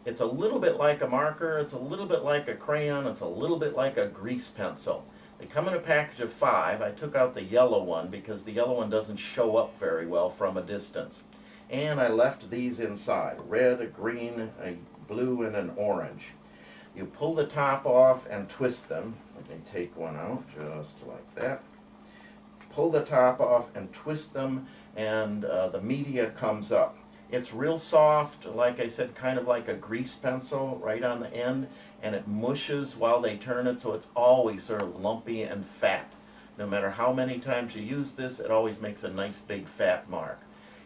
It's a little bit like a marker, it's a little bit like a crayon, it's a little bit like a grease pencil. They come in a package of 5. I took out the yellow one because the yellow one doesn't show up very well from a distance. And I left these inside, red, a green, a blue, and an orange. You pull the top off and twist them. Let me take one out, just like that. Pull the top off and twist them, and the media comes up. It's real soft, like I said, kind of like a grease pencil right on the end, and it mushes while they turn it, so it's always sort of lumpy and fat. No matter how many times you use this, it always makes a nice big fat mark.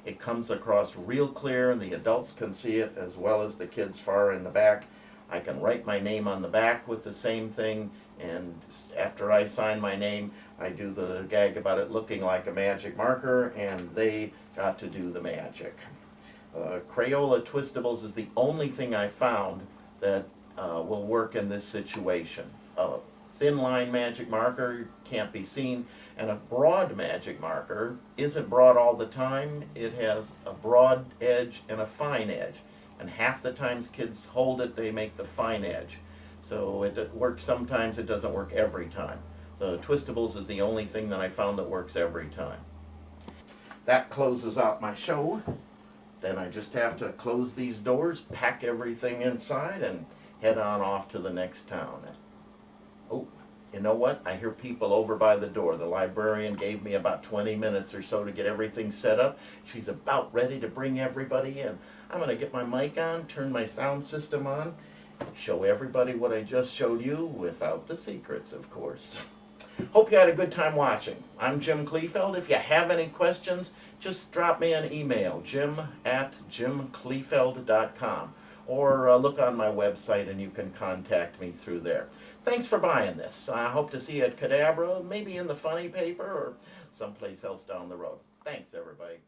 It comes across real clear, and the adults can see it as well as the kids far in the back. I can write my name on the back with the same thing, and after I sign my name, I do the gag about it looking like a magic marker, and they got to do the magic. Crayola Twistables is the only thing I found that will work in this situation. A thin line magic marker can't be seen, and a broad magic marker isn't broad all the time. It has a broad edge and a fine edge, and half the times kids hold it, they make the fine edge. So it works sometimes, it doesn't work every time. The Twistables is the only thing that I found that works every time. That closes out my show. Then I just have to close these doors, pack everything inside, and head on off to the next town. Oh, you know what? I hear people over by the door. The librarian gave me about 20 minutes or so to get everything set up. She's about ready to bring everybody in. I'm going to get my mic on, turn my sound system on, show everybody what I just showed you, without the secrets, of course. Hope you had a good time watching. I'm Jim Kleefeld. If you have any questions, just drop me an email, jim@jimkleefeld.com, or look on my website and you can contact me through there. Thanks for buying this. I hope to see you at Cadabra, maybe in the funny paper, or someplace else down the road. Thanks, everybody.